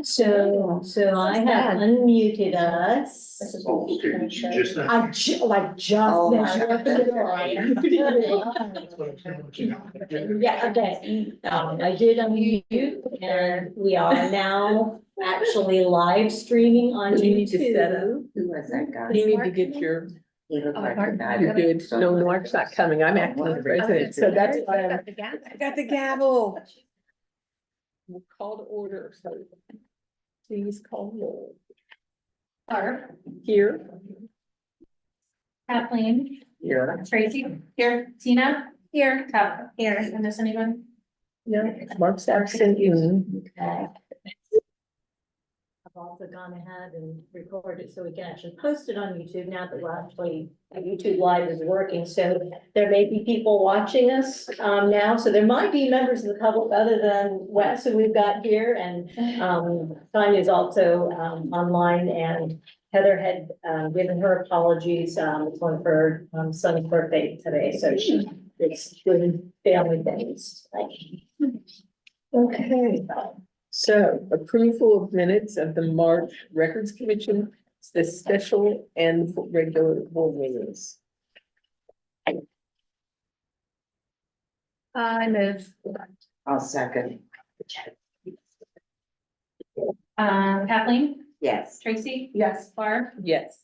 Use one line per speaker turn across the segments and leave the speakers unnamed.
So I have unmuted us.
Just that.
I just.
Oh,
then
my
you opened the door, I unmuted. Yeah, okay. I did unmute and we are now actually live streaming on
You need to set up.
YouTube.
Who was that guy?
You need to get your,
He looked like the guy.
you're good. No, Mark's not coming. I'm acting as president, so that's why I'm.
I got the gavel.
We'll call to order, so. Please call roll.
Barb,
Here.
Kathleen,
Here.
Tracy, here, Tina, here, Tabitha, here, and miss anyone?
No, Mark's absent.
Okay. I've also gone ahead and recorded so we can actually post it on YouTube now that we're actually, YouTube Live is working. So there may be people watching us now. So there might be members of the public other than Wes who we've got here. And Tanya's also online, and Heather had given her apologies. It's one of her son's birthday today. So she is doing family things.
Okay. So approval of minutes of the March Records Commission, the special and regular board meetings.
I move.
I'll second.
Kathleen,
Yes.
Tracy,
Yes.
Barb,
Yes.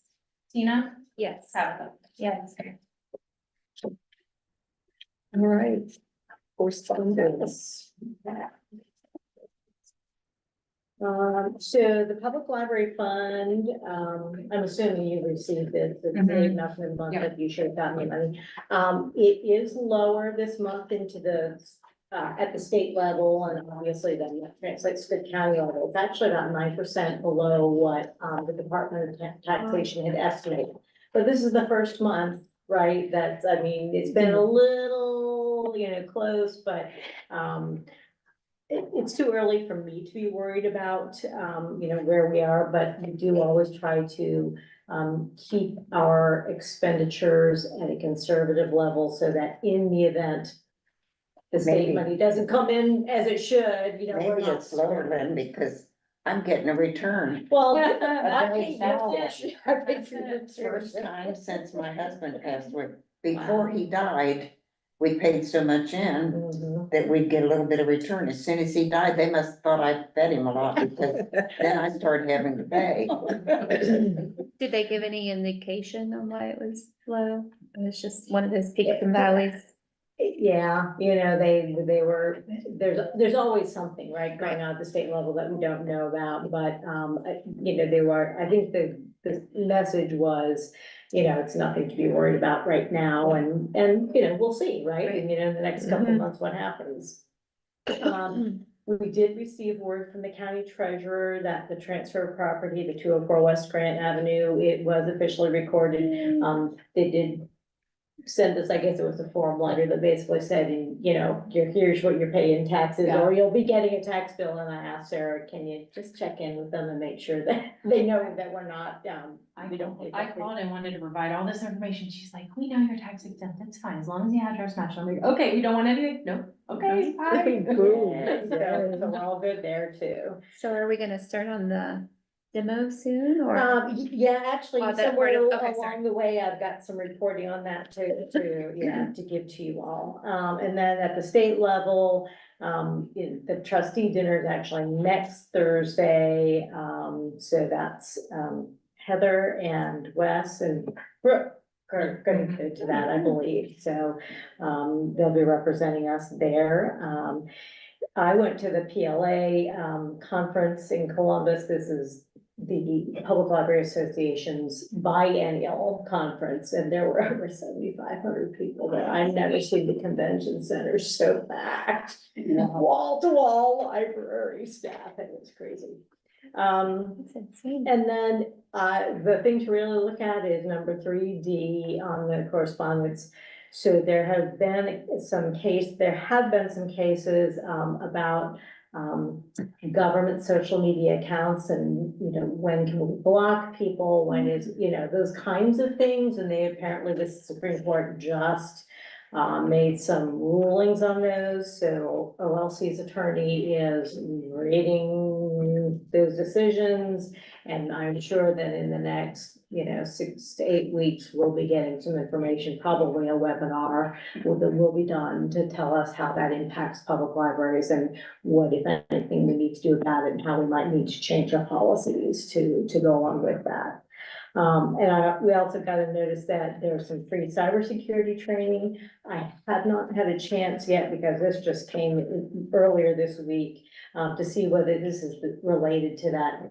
Tina,
Yes.
Tabitha.
Yes.
All right. Correspondence.
So the public library fund, I'm assuming you received it, it's big enough in the month that you should have gotten the money. It is lower this month into the, at the state level, and obviously then that translates to the county level. It's actually about 9% below what, the Department of Taxation had estimated. But this is the first month, right? That's, I mean, it's been a little, close, but, it's too early for me to be worried about, where we are, but we do always try to keep our expenditures at a conservative level so that in the event the state
Maybe.
money doesn't come in as it should, we're
Maybe
not.
it's lower then because I'm getting a return.
Well,
very
I paid
salary.
I paid for the
First
service.
time since my husband passed away. Before he died, we paid so much in
Mhm.
that we'd get a little bit of return. As soon as he died, they must have thought I fed him a lot because then I started having to pay.
Did they give any indication on why it was low? It was just one of those peaks and valleys.
Yeah, they were, there's always something, right, going on at the state level that we don't know about, but, they were, I think the message was, it's nothing to be worried about right now, and, we'll see, right? And, in the next couple of months, what happens. We did receive word from the county treasurer that the transfer of property, the 204 West Grant Avenue, it was officially recorded. They did send us, I guess it was a form letter that basically said, here's what you're paying taxes, or you'll be getting a tax bill. And I asked Sarah, can you just check in with them and make sure that they know that we're not, we don't pay.
I called and wanted to provide all this information. She's like, we know you're tax exempt. It's fine. As long as the address matches. I'm like, okay, we don't want anything. No. Okay, fine.
So we're all good there too.
So are we gonna start on the demo soon or?
Yeah, actually,
Oh, that
somewhere
part of- okay, sorry.
along the way, I've got some reporting on that to give to you all. And then at the state level, the trustee dinner is actually next Thursday. So that's, Heather and Wes and Brooke are gonna go to that, I believe. So, they'll be representing us there. I went to the PLA, conference in Columbus. This is the Public Library Association's biennial conference, and there were over 7,500 people there. I've never seen the convention center so packed, wall to wall library staff. It was crazy.
It's insane.
And then, the thing to really look at is number 3D on the correspondence. So there have been some cases about government social media accounts and, when can we block people, when is, those kinds of things. And they apparently, the Supreme Court just made some rulings on those. So OLC's attorney is reading those decisions. And I'm sure that in the next, 6 to 8 weeks, we'll be getting some information, probably a webinar will be done to tell us how that impacts public libraries and what, if anything, we need to do about it and how we might need to change our policies to go along with that. We also got a notice that there's some free cybersecurity training. I have not had a chance yet because this just came earlier this week, to see whether this is related to that,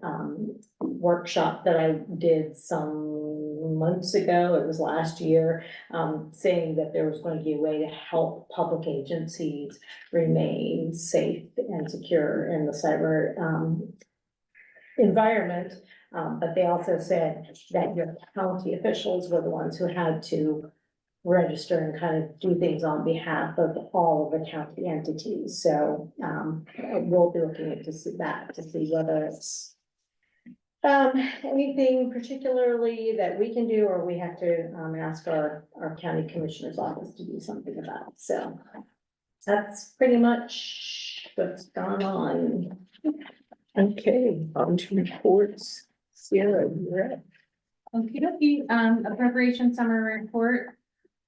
workshop that I did some months ago. It was last year, saying that there was going to be a way to help public agencies remain safe and secure in the cyber, environment. But they also said that your county officials were the ones who had to register and kind of do things on behalf of all of the county entities. So, we'll be looking into that to see whether it's anything particularly that we can do, or we have to, ask our county commissioner's office to do something about. So that's pretty much what's gone on.
Okay, on to reports. Sarah, you're up.
Okey-dokey, appropriation summary report.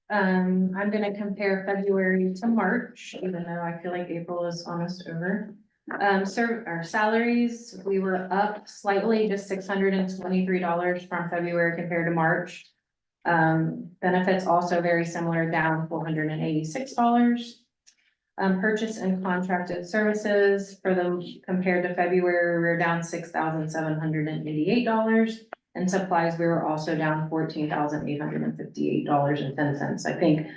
I'm gonna compare February to March, even though I feel like April is almost over. Our salaries, we were up slightly, just $623 from February compared to March. Benefits also very similar, down $486. Purchase and contracted services for them compared to February, we were down $6,788. And supplies, we were also down $14,858.10. I think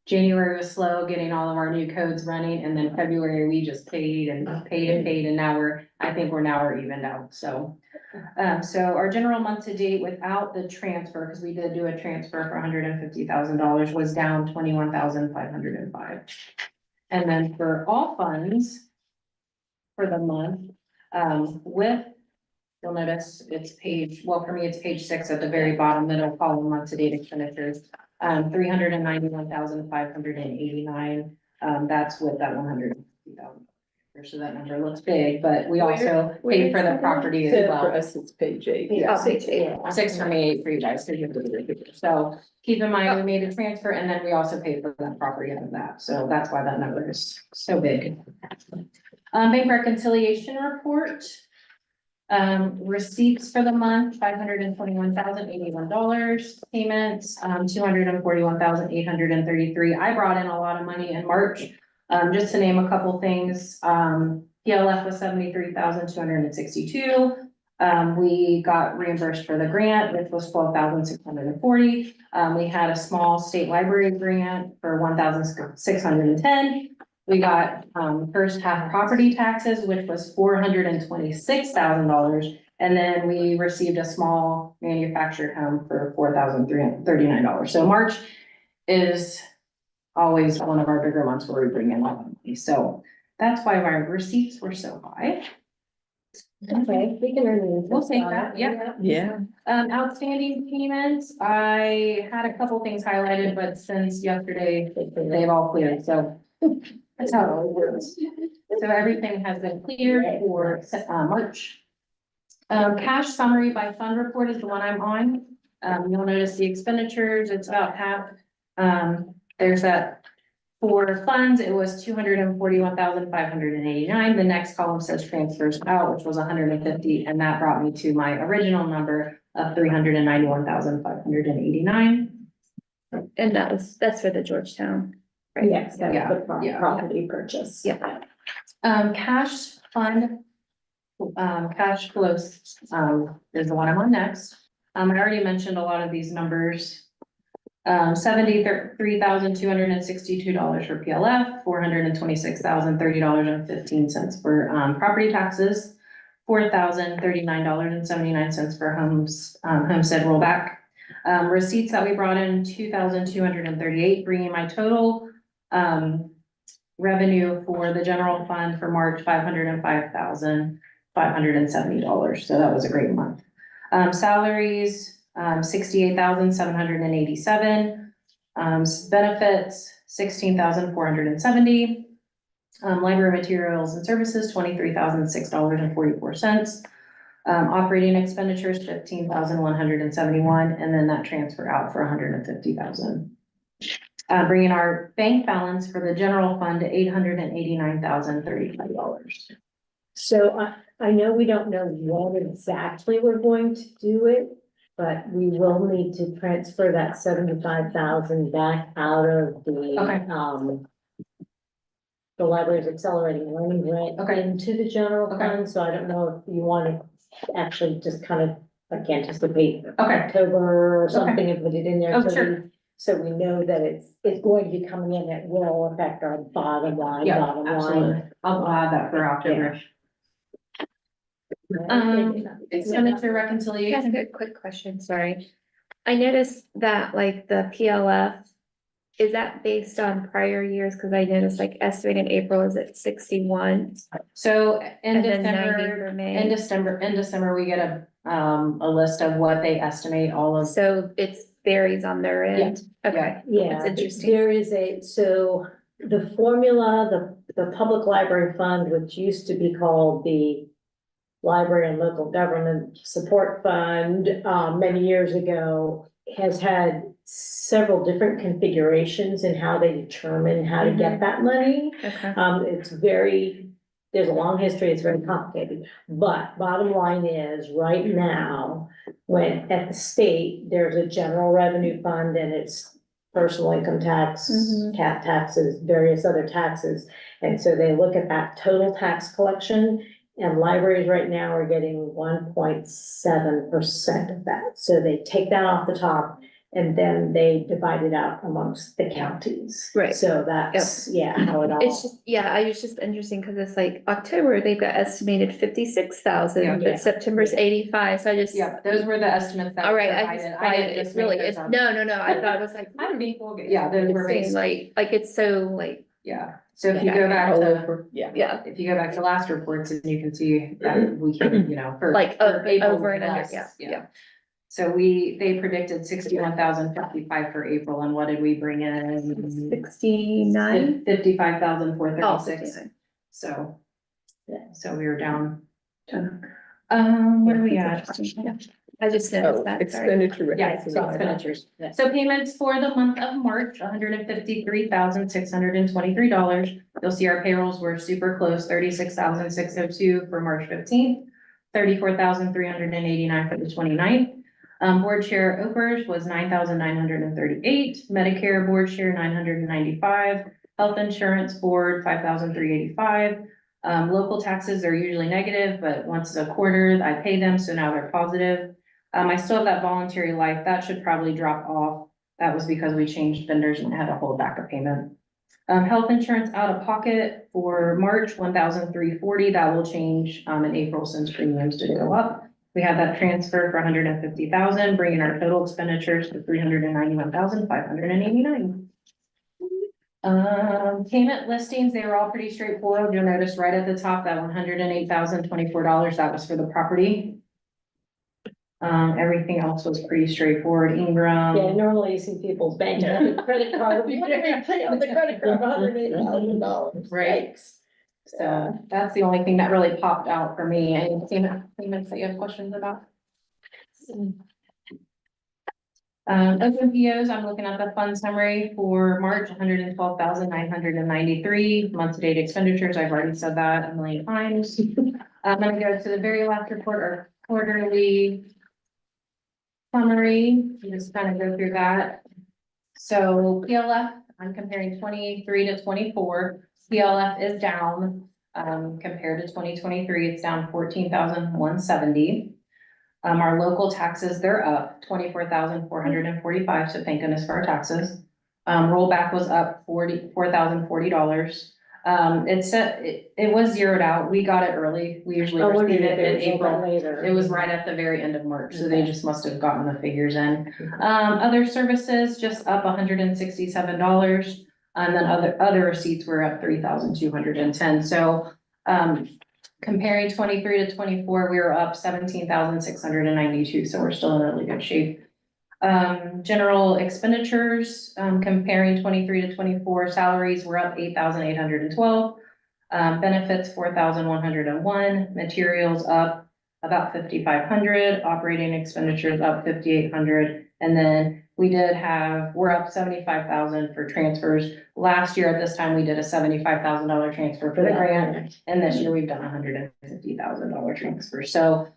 January was slow getting all of our new codes running, and then February, we just paid, and now I think we're evened out, so. So our general month to date without the transfer, because we did do a transfer for $150,000, was down $21,505. And then for all funds for the month, you'll notice it's for me, it's page 6 at the very bottom, middle column, month to date expenditures. 391,589. That's with that 150,000. So that number looks big, but we also paid for the property as
For
well.
us, it's page 8.
Yeah,
Oh, page 8.
628 for you guys, because you have to do it. So keep in mind, we made a transfer and then we also paid for that property out of that. So that's why that number is so big. Bank reconciliation report. Receipts for the month, $521,081. Payments, $241,833. I brought in a lot of money in March. Just to name a couple things, PLF was $73,262. We got reimbursed for the grant, which was $12,640. We had a small state library grant for $1,610. We got, first half property taxes, which was $426,000. And then we received a small manufactured home for $4,339. So March is always one of our bigger months where we bring in a lot of money. So that's why our receipts were so high.
Okay, we can earn.
We'll take that, yeah.
Yeah,
Outstanding payments, I had a couple things highlighted, but since yesterday, they've all cleared, so that's how it all works. So everything has been cleared for March. Cash summary by fund report is the one I'm on. You'll notice the expenditures, it's about half. There's that for funds, it was $241,589. The next column says transfers out, which was 150, and that brought me to my original number of $391,589.
And that's for the Georgetown. Right?
Yes, that was the
Yeah.
property purchase.
Yeah.
Cash fund, cash flows, is the one I'm on next. I already mentioned a lot of these numbers. $73,262 for PLF, $426,030.15 for, property taxes, $4,039.79 for homestead rollback. Receipts that we brought in, $2,238, bringing my total, revenue for the general fund for March, $505,570. So that was a great month. Salaries, 68,787. Benefits, 16,470. Library materials and services, $23,006.44. Operating expenditures, $15,171, and then that transfer out for $150,000. Bringing our bank balance for the general fund to $889,035.
So I know we don't know when exactly we're going to do it, but we will need to transfer that 75,000 back out of
Okay.
the library's accelerating learning grant
Okay.
into the general
Okay.
fund, so I don't know if you want to actually just kind of, like, anticipate
Okay.
October or something and put it in there.
Oh,
so
sure.
So we know that it's going to be coming in, it will affect our bottom line,
Yeah,
bottom
absolutely.
line.
I'll add that for October. Expenditure
That's
reconciliation.
a quick question, sorry. I noticed that like the PLF, is that based on prior years? Cause I noticed like estimated April is at 61
So in
and then 90
December,
for
in
May.
December, we get a list of what they estimate all of.
So it varies on their end. Okay,
Yeah,
That's interesting.
there is so the formula, the public library fund, which used to be called the Library and Local Government Support Fund, many years ago, has had several different configurations in how they determine how to get that money.
okay.
There's a long history, it's very complicated, but bottom line is, right now, when at the state, there's a general revenue fund and it's personal income tax,
Mhm.
cap taxes, various other taxes. And so they look at that total tax collection, and libraries right now are getting 1.7% of that. So they take that off the top and then they divide it out amongst the counties.
Right.
So that's, how it all.
It's just, I was just interesting because it's like October, they've got estimated 56,000,
Yeah.
but September's 85, so I just.
Yeah, those were the estimates that.
All right,
were
I just,
provided. didn't
it's
just make
really,
those
it's,
up.
no, I thought it was like.
I'm being, yeah, those were
It's
based,
like it's so like,
yeah. So if you
Yeah.
go back
All
to,
over, yeah.
if you go back to last reports, and you can see that we can, for.
like
for April
over and under,
less,
yeah.
So they predicted 61,055 for April, and what did we bring in?
69?
55,436.
59.
So, so we were down.
Oh.
What do we got?
Yeah. I just noticed that, sorry.
Expenditure.
Yeah,
reconciliation.
expenditures. So payments for the month of March, $153,623. You'll see our payrolls were super close, $36,602 for March 15th, $34,389 for the 29th. Board share OPERS was $9,938, Medicare board share $995, health insurance board $5,385. Local taxes are usually negative, but once a quarter I pay them, so now they're positive. I still have that voluntary life, that should probably drop off. That was because we changed vendors and had to hold back a payment. Health insurance out of pocket for March, $1,340, that will change in April since premiums did go up. We have that transfer for $150,000, bringing our total expenditures to $391,589. Payment listings, they were all pretty straightforward. You'll notice right at the top, that $108,024, that was for the property. Everything else was pretty straightforward. Ingram.
Yeah, normally you see people's bank, credit card, we pay on the credit card $108,000.
Right. So that's the only thing that really popped out for me. Any payments that you have questions about? Open POs, I'm looking at the fund summary for March, 112,993. Month-to-date expenditures, I've already said that a million times. I'm gonna go to the very last report, our quarterly summary, just kind of go through that. So PLF, I'm comparing 23 to 24. PLF is down, compared to 2023, it's down 14,170. Our local taxes, they're up 24,445, so thank goodness for our taxes. Rollback was up $44,040. It was zeroed out. We got it early. We usually receive it in April. It was right at the very end of March, so they just must have gotten the figures in. Other services just up $167. And then other receipts were up 3,210. So, comparing 23 to 24, we were up 17,692. So we're still in really good shape. General expenditures, comparing 23 to 24, salaries were up 8,812. Benefits, 4,101, materials up about 5,500, operating expenditures up 5,800. And then we're up 75,000 for transfers. Last year at this time, we did a $75,000 transfer for the grant. And this year we've done $150,000 transfer. So,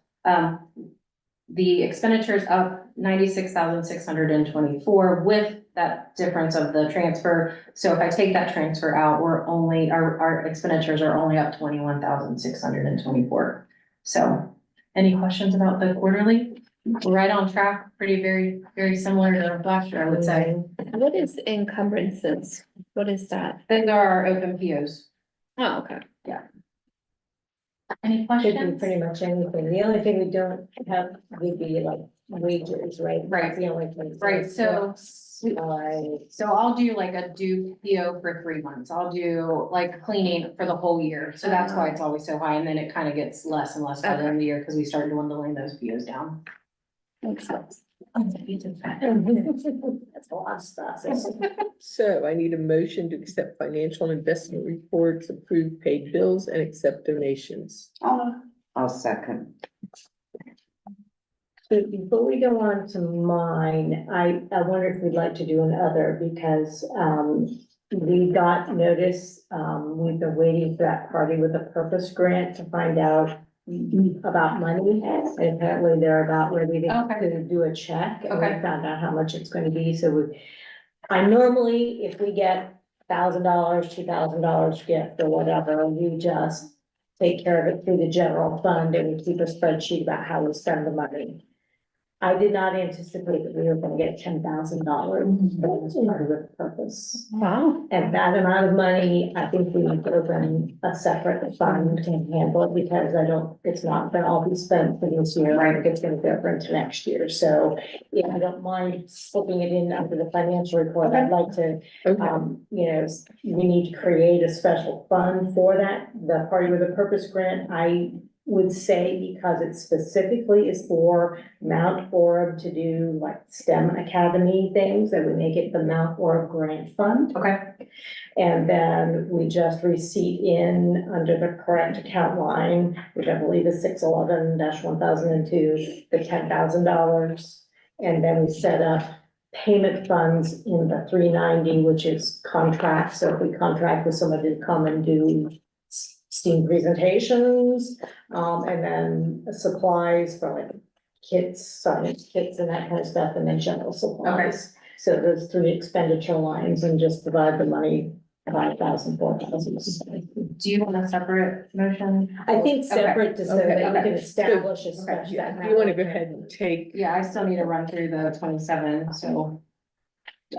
the expenditures up 96,624 with that difference of the transfer. So if I take that transfer out, our expenditures are only up 21,624. So any questions about the quarterly? We're right on track, very, very similar to last year, I would say.
What is encumbrances? What is that?
Those are our open POs.
Oh, okay.
Any
Could be
questions?
pretty much anything. The only thing we don't have would be like wages, right?
Right.
That's the only thing.
Right, so-
Right.
So I'll do like a due PO for 3 months. I'll do like cleaning for the whole year. So that's why it's always so high. And then it kind of gets less and less by the end of the year because we start dwindling those POs down.
Makes sense.
That's a lot of stuff.
So I need a motion to accept financial and investment reports, approve paid bills, and accept donations.
I'll second.
So before we go on to mine, I wonder if we'd like to do another because, we got notice, we've been waiting for that Party with a Purpose grant to find out about money. And apparently they're about ready to do a check. And we
Okay.
found out how much it's going to be. So I normally, if we get $1,000, $2,000 gift or whatever, we just take care of it through the general fund and we keep a spreadsheet about how we spend the money. I did not anticipate that we were gonna get $10,000 as part of the purpose.
Wow.
And that amount of money, I think we need to open a separate fund to handle it because it's not gonna all be spent for this year. I think it's gonna go for into next year. So if you don't mind slipping it in under the financial report, I'd like to
Okay,
we need to create a special fund for that, the Party with a Purpose grant. I would say because it specifically is for Mount Orab to do like STEM Academy things, that we make it the Mount Orab Grant Fund.
Okay.
And then we just receipt in under the correct account line, which I believe is 611-1002, the $10,000. And then we set up payment funds in the 390, which is contracts. So if we contract with somebody to come and do STEAM presentations, and then supplies for like kits, science kits and that kind of stuff, and then general supplies. So those 3 expenditure lines and just divide the money, 5,000, 4,000.
Do you want a separate motion?
I think separate to so
Okay.
that we can
Okay.
establish a
Okay.
special.
yeah, you want to go ahead and take,
Yeah, I still need to run through the 27, so.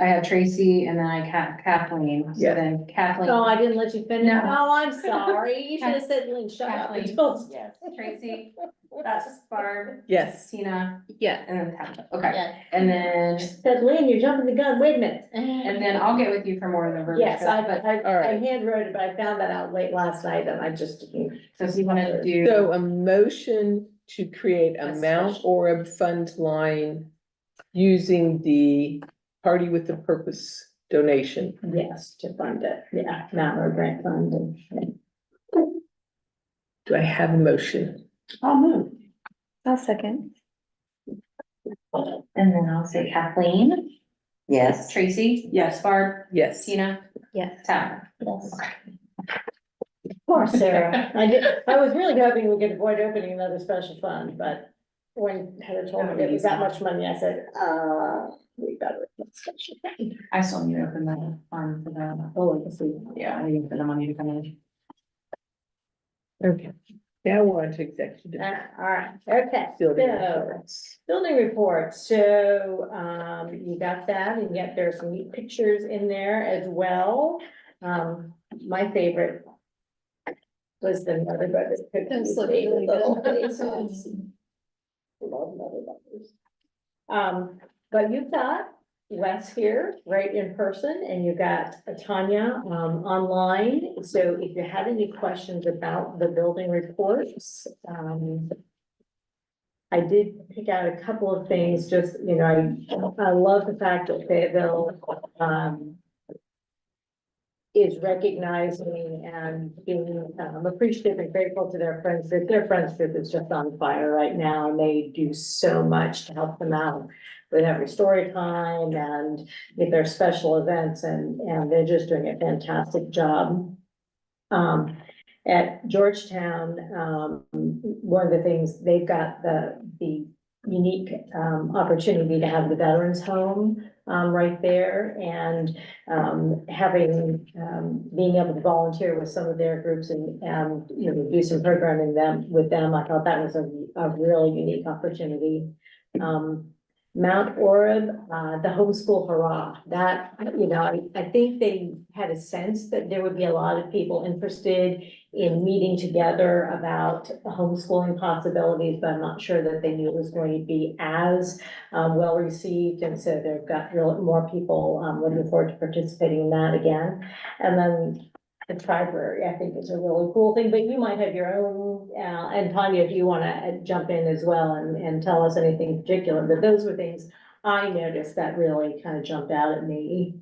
I have Tracy and then I Kathleen, so
Yeah.
then Kathleen.
Oh, I didn't let you finish.
No.
Oh, I'm sorry. You should have said, Lynn, shut up.
Kathleen.
until-
Yes.
Tracy, that's Barb,
yes.
Tina,
Yeah.
and then Tabitha. Okay, and then,
Said, Lynn, you're jumping the gun. Wait a minute.
and then I'll get with you for more of the verbiage.
Yes, I
All right.
hand wrote it, but I found that out late last night and I just didn't.
So if you wanted to do.
So a motion to create a
A
Mount
special-
Orab fund line using the Party with a Purpose donation.
Yes, to fund it. Yeah, Mount Road Grant Fund and.
Do I have a motion?
I'll move.
I'll second.
And then I'll say Kathleen,
Yes.
Tracy. Yes. Barb,
Yes.
Tina,
Yes.
Tab.
Yes. Poor Sarah. I was really hoping we could avoid opening another special fund, but when Heather told me there was that much money, I said, we better. open a special fund.
I still need to open the farm for the,
Oh, let's see.
yeah, I need for the money to come in.
Okay, now we're on to executive.
All right, okay,
Building
so,
reports.
building report, so, you got that, and yet there's some neat pictures in there as well. My favorite was the Mother Brothers cookies.
Those look
They
really
little
good.
faces. Love Mother Brothers. But you've got Wes here, right in person, and you got Tanya, online. So if you had any questions about the building reports, I did pick out a couple of things, just, I love the fact that they'll, is recognizing and being appreciative and grateful to their friends group. Their friends group is just on fire right now, and they do so much to help them out with every story time and with their special events, and they're just doing a fantastic job. At Georgetown, one of the things, they've got the unique opportunity to have the Veterans Home right there, and having being able to volunteer with some of their groups and you know, do some programming with them. I thought that was a really unique opportunity. Mount Orab, the homeschool hurrah, that, you know, I think they had a sense that there would be a lot of people interested in meeting together about homeschooling possibilities, but I'm not sure that they knew it was going to be as well received. And so they've got more people looking forward to participating in that again. And then the library, I think, is a really cool thing, but you might have your own, and Tanya, if you want to jump in as well and tell us anything particular, but those were things I noticed that really kind of jumped out at me.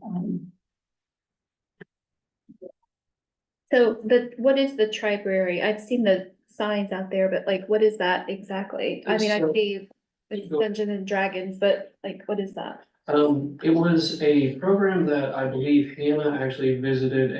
So what is the library? I've seen the signs out there, but like, what is that exactly? I mean, I see it's Dungeons and Dragons, but like, what is that?
It was a program that I believe Hannah actually visited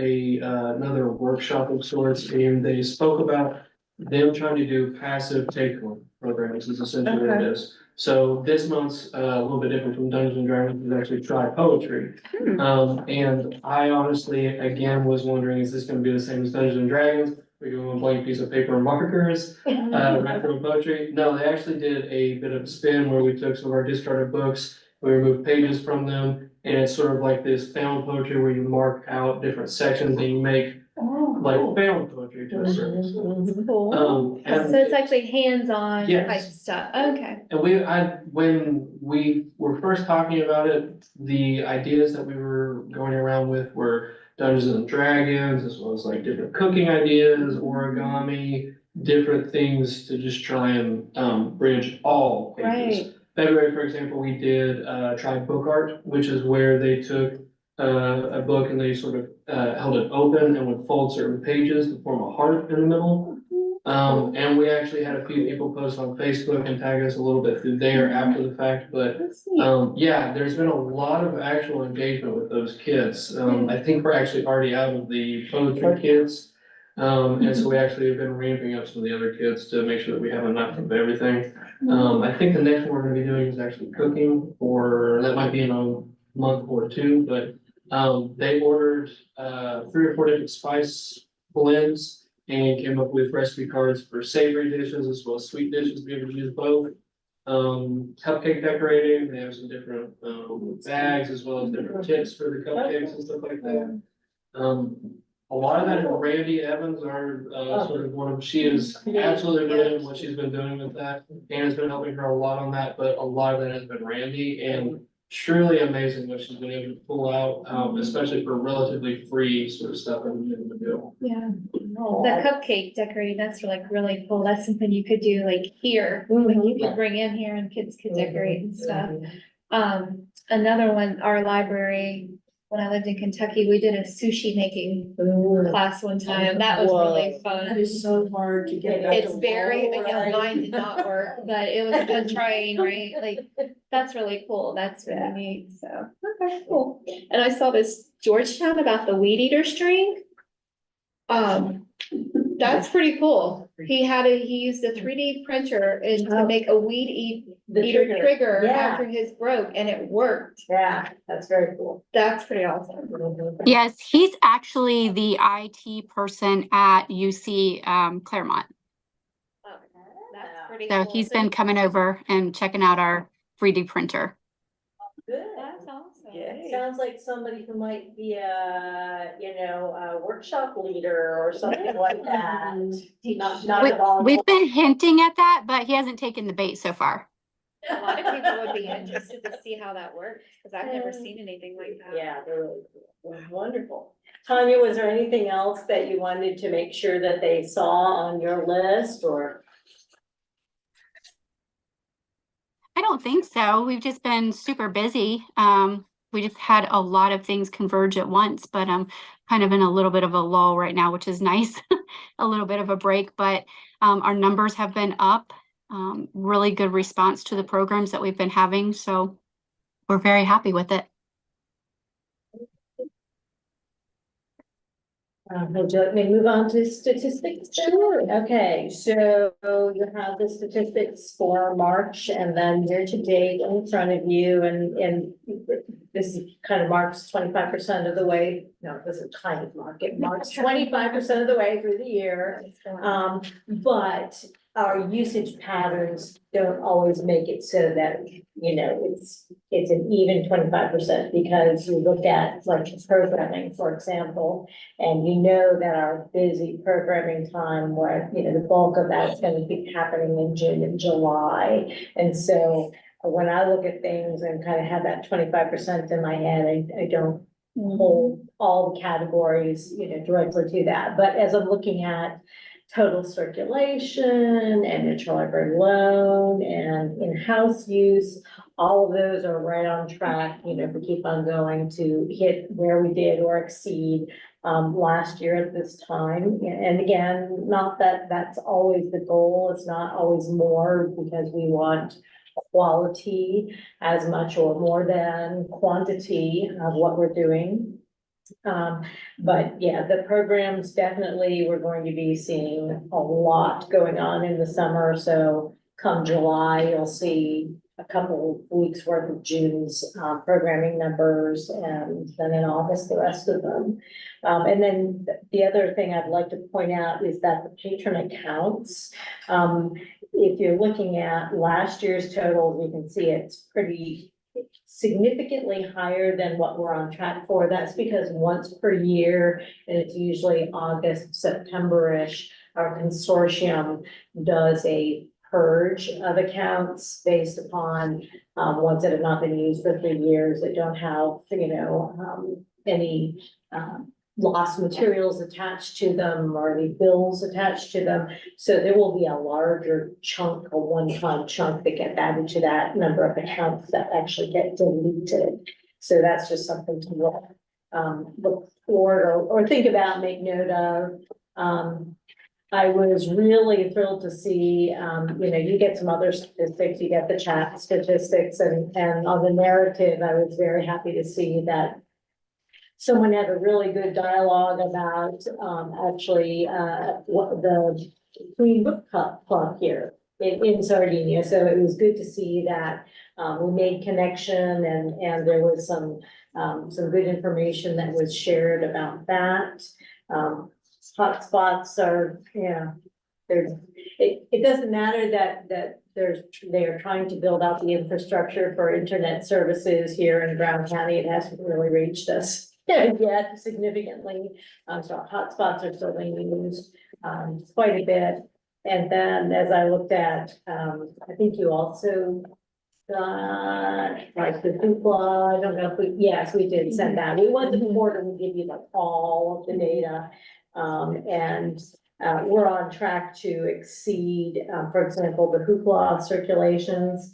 another workshop of sorts, and they spoke about them trying to do passive take-home programs is essentially what it is. So this month's a little bit different from Dungeons and Dragons, is actually try poetry. And I honestly, again, was wondering, is this gonna be the same as Dungeons and Dragons? We're doing a blank piece of paper and markers, right from poetry. No, they actually did a bit of a spin where we took some of our discarded books, we removed pages from them, and it's sort of like this found poetry where you mark out different sections and you make like found poetry to a certain extent.
Cool.
And
So it's actually hands-on
Yes.
type stuff, okay.
and when we were first talking about it, the ideas that we were going around with were Dungeons and Dragons, as well as like different cooking ideas, origami, different things to just try and bridge all pages.
Right.
February, for example, we did try book art, which is where they took a book and they sort of held it open and would fold certain pages to form a heart in the middle. And we actually had a few people post on Facebook and tag us a little bit through there after the fact, but yeah, there's been a lot of actual engagement with those kids. I think we're actually already out of the poetry kids. And so we actually have been ramping up some of the other kids to make sure that we have enough of everything. I think the next one we're gonna be doing is actually cooking, or that might be in a month or two, but they ordered 3 or 4 different spice blends and came up with recipe cards for savory dishes as well as sweet dishes, be able to use both. Cupcake decorating, they have some different bags as well as different tips for the cupcakes and stuff like that. A lot of that is Randy Evans, our sort of one of, she is absolutely brilliant in what she's been doing with that. Anna's been helping her a lot on that, but a lot of that has been Randy, and truly amazing what she's been able to pull out, especially for relatively free sort of stuff that we've been able to do.
Yeah. The cupcake decorating, that's like really cool. That's something you could do like here, like you could bring in here and kids could decorate and stuff. Another one, our library, when I lived in Kentucky, we did a sushi making class one time. That was really fun.
That is so hard to get. that
It's
to
very,
roll,
again,
right?
mine did not work, but it was a good trying, right? Like, that's really cool. That's really neat, so, okay, cool. And I saw this Georgetown about the weed eater string. That's pretty cool. He used a 3D printer and to make a weed eater trigger
Yeah.
after his broke, and it worked.
Yeah, that's very cool.
That's pretty awesome.
Yes, he's actually the IT person at UC Claremont.
That's pretty
So
cool.
he's been coming over and checking out our 3D printer.
Good.
That's awesome.
Sounds like somebody who might be a workshop leader or something like that. Not at all.
We've been hinting at that, but he hasn't taken the bait so far.
A lot of people would be interested to see how that works, because I've never seen anything like that.
Yeah, they're really cool. Wonderful. Tanya, was there anything else that you wanted to make sure that they saw on your list, or?
I don't think so. We've just been super busy. we just had a lot of things converge at once, but I'm kind of in a little bit of a lull right now, which is nice, a little bit of a break, but our numbers have been up. Really good response to the programs that we've been having, so we're very happy with it.
Would you like me to move on to statistics? Sure. Okay, so you have the statistics for March and then year to date in front of you, and this kind of marks 25% of the way, no, this is kind of it marks 25% of the way through the year. But our usage patterns don't always make it so that, you know, it's an even 25%, because you look at like programming, for example, and you know that our busy programming time where, you know, the bulk of that's gonna be happening in June and July. And so when I look at things and kind of have that 25% in my head, I don't hold all the categories, you know, directly to that. But as I'm looking at total circulation and interlibrary loan and in-house use, all of those are right on track, you know, if we keep on going to hit where we did or exceed last year at this time. And again, not that that's always the goal. It's not always more, because we want quality as much or more than quantity of what we're doing. But yeah, the programs definitely, we're going to be seeing a lot going on in the summer. So come July, you'll see a couple of weeks worth of June's programming numbers, and then in August, the rest of them. And then the other thing I'd like to point out is that the patron accounts, if you're looking at last year's totals, you can see it's pretty significantly higher than what we're on track for. That's because once per year, and it's usually August, September-ish, our consortium does a purge of accounts based upon ones that have not been used for 3 years, that don't have, you know, any lost materials attached to them or any bills attached to them. So there will be a larger chunk, a one-time chunk that get added to that number of accounts that actually get deleted. So that's just something to look for or think about, make note of. I was really thrilled to see, you know, you get some other statistics, you get the chat statistics, and on the narrative, I was very happy to see that someone had a really good dialogue about, actually, what the Green Book Club here in Sardinia. So it was good to see that, we made connection, and there was some good information that was shared about that. Hotspots are, yeah, it doesn't matter that they are trying to build out the infrastructure for internet services here in Brown County. It hasn't really reached us yet significantly. So hotspots are still being used quite a bit. And then as I looked at, I think you also got like the hoopla. I don't know if yes, we did send that. We want the portal to give you like all of the data. We're on track to exceed, for example, the hoopla circulations.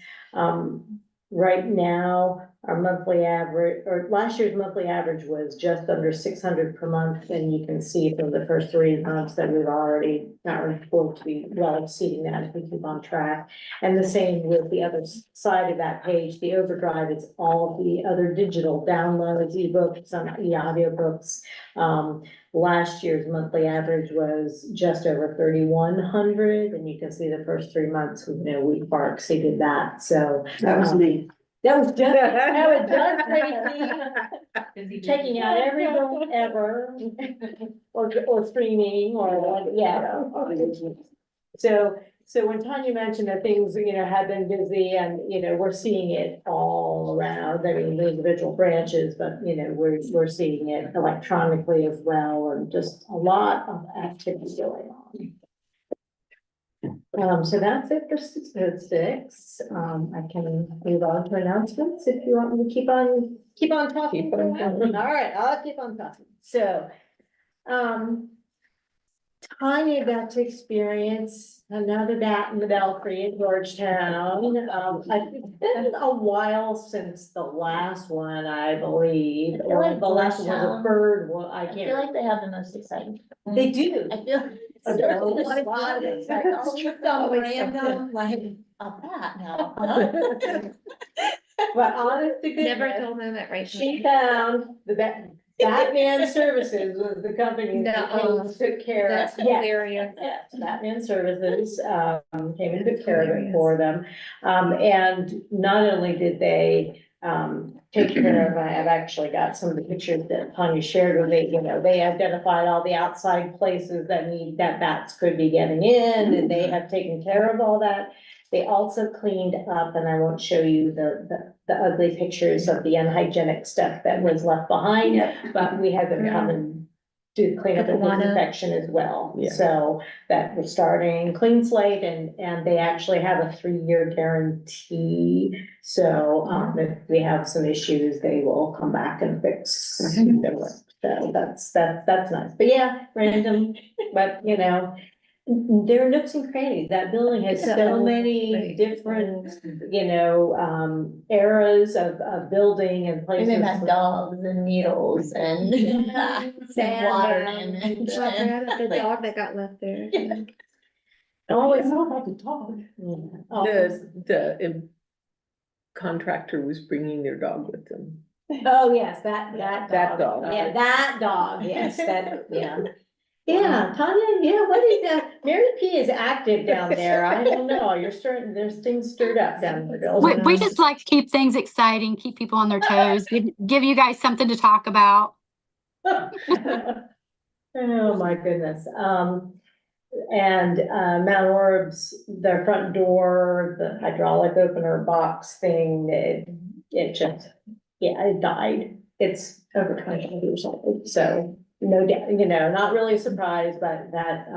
Right now, our monthly average, or last year's monthly average was just under 600 per month. And you can see from the first 3 months that we've already going to be well exceeding that if we keep on track. And the same with the other side of that page. The overdrive is all of the other digital downloads, ebooks, audiobooks. Last year's monthly average was just over 3,100, and you can see the first 3 months, you know, we far exceeded that. So
That was me.
that was just crazy. Checking out everyone ever, or streaming, or yeah. So when Tanya mentioned that things, you know, have been busy, and, you know, we're seeing it all around, I mean, the individual branches, but, you know, we're seeing it electronically as well, and just a lot of activity going on. So that's it for statistics. I can move on to announcements if you want me to keep on talking.
Keep on talking.
All right, I'll keep on talking. So, Tanya got to experience another bat in the belfry in Georgetown. It's been a while since the last one, I believe,
I feel
or
like
the last one was a
Georgetown-
bird one, I
I feel
can't.
like they have the most exciting.
They do.
I feel.
There's a lot of
It's like, oh,
excitement.
some
Always
random, like, a bat now, huh?
But honest to
Never
goodness,
dull moment, right?
she found the Batman Services was the company that
No,
took care of.
That's
Yes.
hilarious.
Yes, Batman Services, came and took care of it for them. And not only did they, take care of, I've actually got some of the pictures that Tanya shared with me, they identified all the outside places that bats could be getting in, and they have taken care of all that. They also cleaned up, and I won't show you the ugly pictures of the unhygienic stuff that was left behind, but we had them come and do cleanup and
Iguana.
disinfection as well.
Yeah.
So that we're starting clean slate, and they actually have a 3-year guarantee. So, if we have some issues, they will come back and fix. So that's nice. But yeah, random, but there are nooks and crannies. That building has
It's
so
old,
many
right.
different, eras of building and
And
places.
they've had dogs and needles and water damage.
Well, I
and-
forgot about the dog that got left there.
Always know how to talk.
The contractor was bringing their dog with them.
Oh, yes, that
That
dog.
dog.
Yeah, that dog, yes, yeah. Yeah, Tanya, what is that? Mary P is active down there. I don't know. There's things stirred up down in the building.
We just like to keep things exciting, keep people on their toes, give you guys something to talk about.
Oh, my goodness. And Mount Orbs, their front door, the hydraulic opener box thing, it just, it died. It's over 25 years old, so no doubt, not really surprised, but that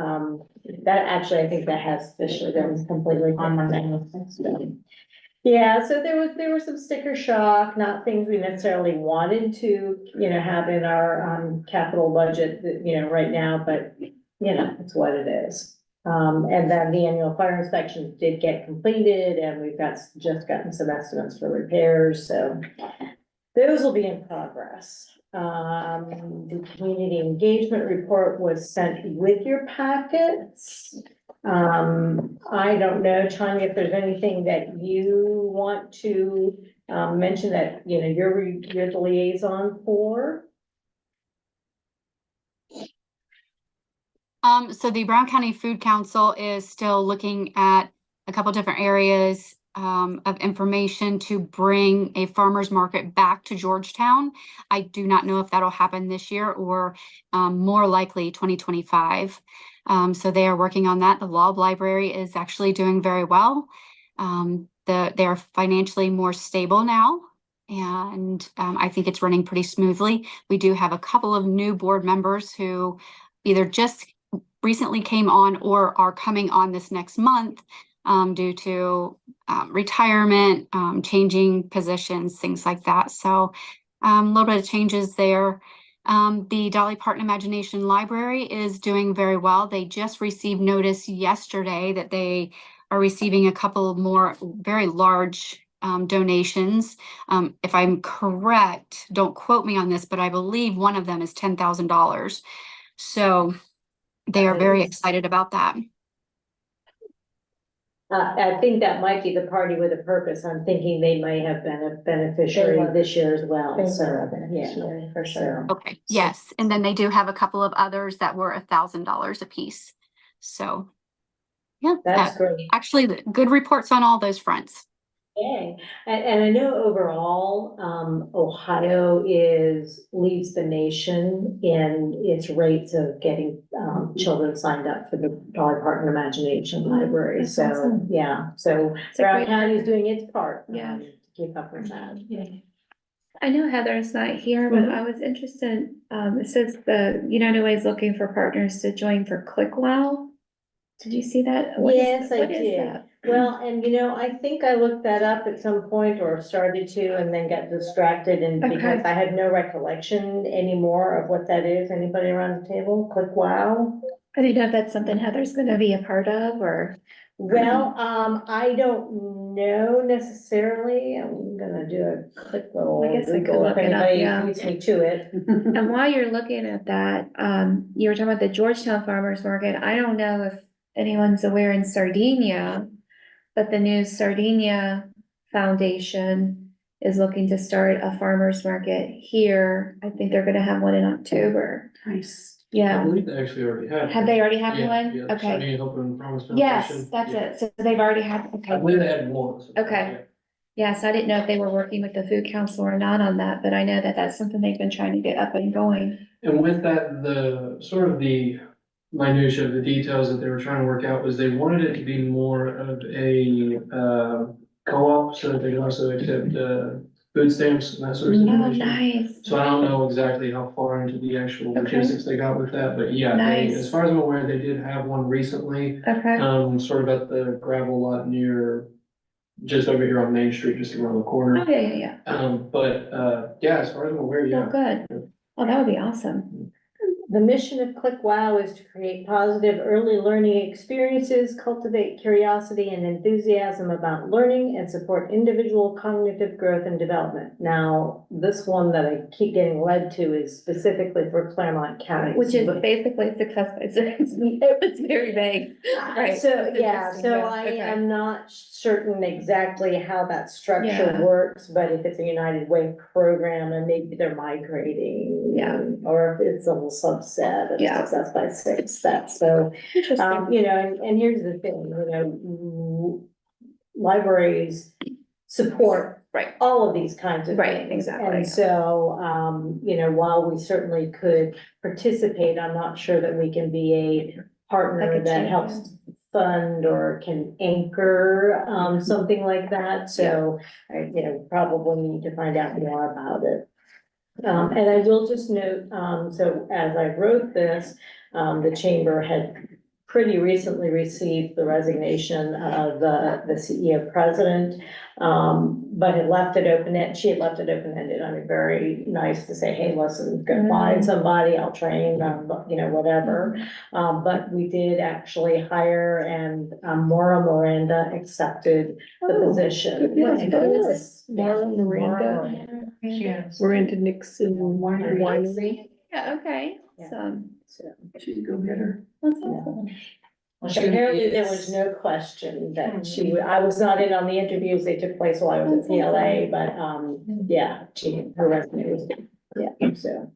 actually, I think that has officially been completely on my name. Yeah, so there was some sticker shock, not things we necessarily wanted to, have in our capital budget, right now, but it's what it is. And then the annual fire inspections did get completed, and we've just gotten some estimates for repairs, so those will be in progress. The community engagement report was sent with your packets. I don't know, Tanya, if there's anything that you want to mention that, you're the liaison for.
So the Brown County Food Council is still looking at a couple different areas of information to bring a farmer's market back to Georgetown. I do not know if that'll happen this year or more likely 2025. So they are working on that. The Law Library is actually doing very well. They are financially more stable now, and I think it's running pretty smoothly. We do have a couple of new board members who either just recently came on or are coming on this next month due to retirement, changing positions, things like that. So a little bit of changes there. The Dolly Parton Imagination Library is doing very well. They just received notice yesterday that they are receiving a couple more very large donations. If I'm correct, don't quote me on this, but I believe one of them is $10,000. So they are very excited about that.
I think that might be the party with a purpose. I'm thinking they may have been a beneficiary this year as well, so, yeah, for sure.
Okay, yes, and then they do have a couple of others that were $1,000 a piece. So, yeah,
That's great.
actually good reports on all those fronts.
Yay. And I know overall, Ohio leads the nation in its rates of getting, children signed up for the Dolly Parton Imagination Library.
That's
So,
awesome.
yeah, so
It's a
Brown
great
County is doing its part.
Yeah.
To keep up with that.
I know Heather's not here, but I was interested, it says the United Way is looking for partners to join for ClickWow. Did you see that?
Yes, I
what is
did.
that?
Well, and I think I looked that up at some point or started to and then got distracted and because
Okay.
I had no recollection anymore of what that is. Anybody around the table? Click wow.
I didn't know if that's something Heather's gonna be a part of, or,
Well, I don't know necessarily. I'm gonna do a quick little
I guess I could
Google if
look it up,
anybody
yeah.
beats me to it.
and while you're looking at that, you were talking about the Georgetown Farmers Market. I don't know if anyone's aware in Sardinia, but the new Sardinia Foundation is looking to start a farmers market here. I think they're gonna have one in October.
Nice.
I
Yeah,
believe they actually already have.
have they already had
Yeah,
one?
yeah,
Okay,
Sardinia Hope and Promise
yes,
Foundation.
that's
Yeah.
it. So they've already had,
I
okay.
believe they had one. so-
Okay. Yes, I didn't know if they were working with the food council or not on that, but I know that that's something they've been trying to get up and going.
And with that, the sort of the minutia of the details that they were trying to work out was they wanted it to be more of a, co-op, so that they can also accept, food stamps and that sort of
Oh,
situation.
nice.
So I don't know exactly how far into the actual
Okay.
logistics they got with that, but yeah,
Nice.
as far as I'm aware, they did have one recently.
Okay,
Sort of at the gravel lot near, just over here on Main Street, just around the
oh,
corner.
yeah.
Yeah, as far as I'm aware,
Oh,
yeah.
good. Oh, that would be awesome.
The mission of Click Wow is to create positive early learning experiences, cultivate curiosity and enthusiasm about learning, and support individual cognitive growth and development. Now, this one that I keep getting led to is specifically for Claremont County.
Which is basically successful. It's very vague. Right.
So,
That's
yeah,
interesting,
so
yeah,
I
okay.
am not certain exactly how that structure
Yeah.
works, but if it's a United Way program and maybe they're migrating.
Yeah.
Or if it's a little subset of
Yeah.
success by six steps, so,
Interesting.
you know, and here's the thing, you know, libraries support
Right.
all of these kinds of
Right,
things.
exactly.
And so, you know, while we certainly could participate, I'm not sure that we can be a partner
Like a
that helps fund or can anchor, something like that, so, you know, probably need to find out more about it. And I will just note, so as I wrote this, the chamber had pretty recently received the resignation of the CEO president, but had left it open, she had left it open-ended. I mean, very nice to say, hey, listen, go find somebody, I'll train them, you know, whatever. But we did actually hire, and Maura Miranda accepted the position.
Yes,
And
good.
it's-
Maura Miranda.
Yes.
Miranda Nixon Winery.
Yeah, okay,
Yeah.
so,
She'd go get her.
that's awesome.
Apparently, there was no question that I was not in on the interviews, they took place while I was at PLA, but, yeah, her resume was, yeah, so.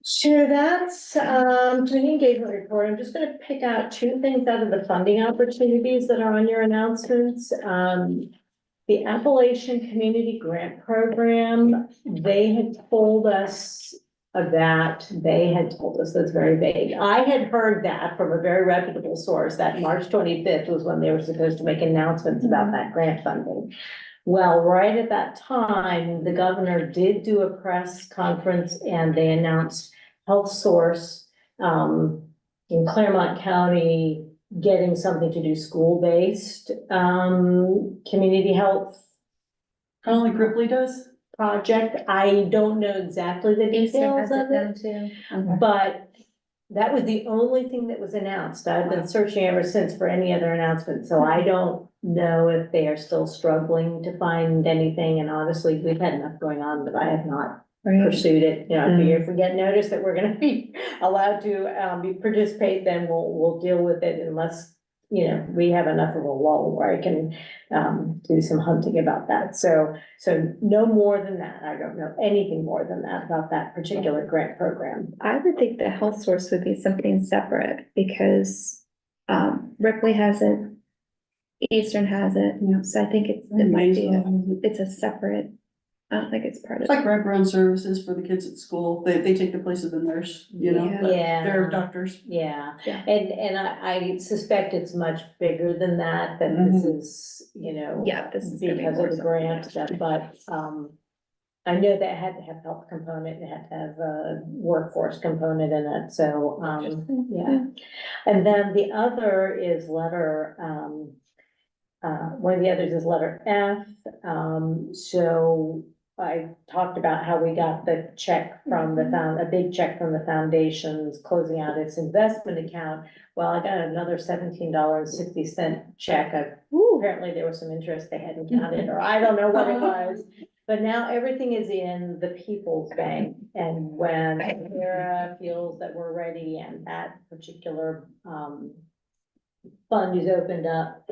So that's, training engagement report, I'm just gonna pick out two things out of the funding opportunities that are on your announcements. The Appalachian Community Grant Program, they had told us that's very vague. I had heard that from a very reputable source, that March 25th was when they were supposed to make announcements about that grant funding. Well, right at that time, the governor did do a press conference and they announced Health Source, in Claremont County, getting something to do school-based, community health
Kind of like Ripley does.
project. I don't know exactly the
Eastern
details
has it
of it,
down too.
but that was the only thing that was announced. I've been searching ever since for any other announcement, so I don't know if they are still struggling to find anything, and honestly, we've had enough going on, but I have not pursued it. You know, I figure if we get notice that we're gonna be allowed to, participate, then we'll deal with it unless, you know, we have enough of a lull where I can, do some hunting about that. So no more than that. I don't know anything more than that about that particular grant program.
I would think the health source would be something separate because, Ripley has it, Eastern has it,
Yeah.
so I think it might be, it's a separate, I don't think it's part of.
It's like wraparound services for the kids at school. They take the place of the nurse, you know,
Yeah.
but
Yeah.
they're doctors.
Yeah,
Yeah.
and I suspect it's much bigger than that, that this is, you know.
Yeah, this is gonna be
Because
more
of the
something
grant,
like that.
but, I know that it had to have health component, it had to have a workforce component in it, so, yeah. And then the other is letter, one of the others is letter F, so I talked about how we got the check from the a big check from the foundation's closing out its investment account. Well, I got another $17.60 check. Apparently there was some interest they hadn't counted, or I don't know what it was. But now everything is in the People's Bank, and when Sarah feels that we're ready and that particular, fund is opened up,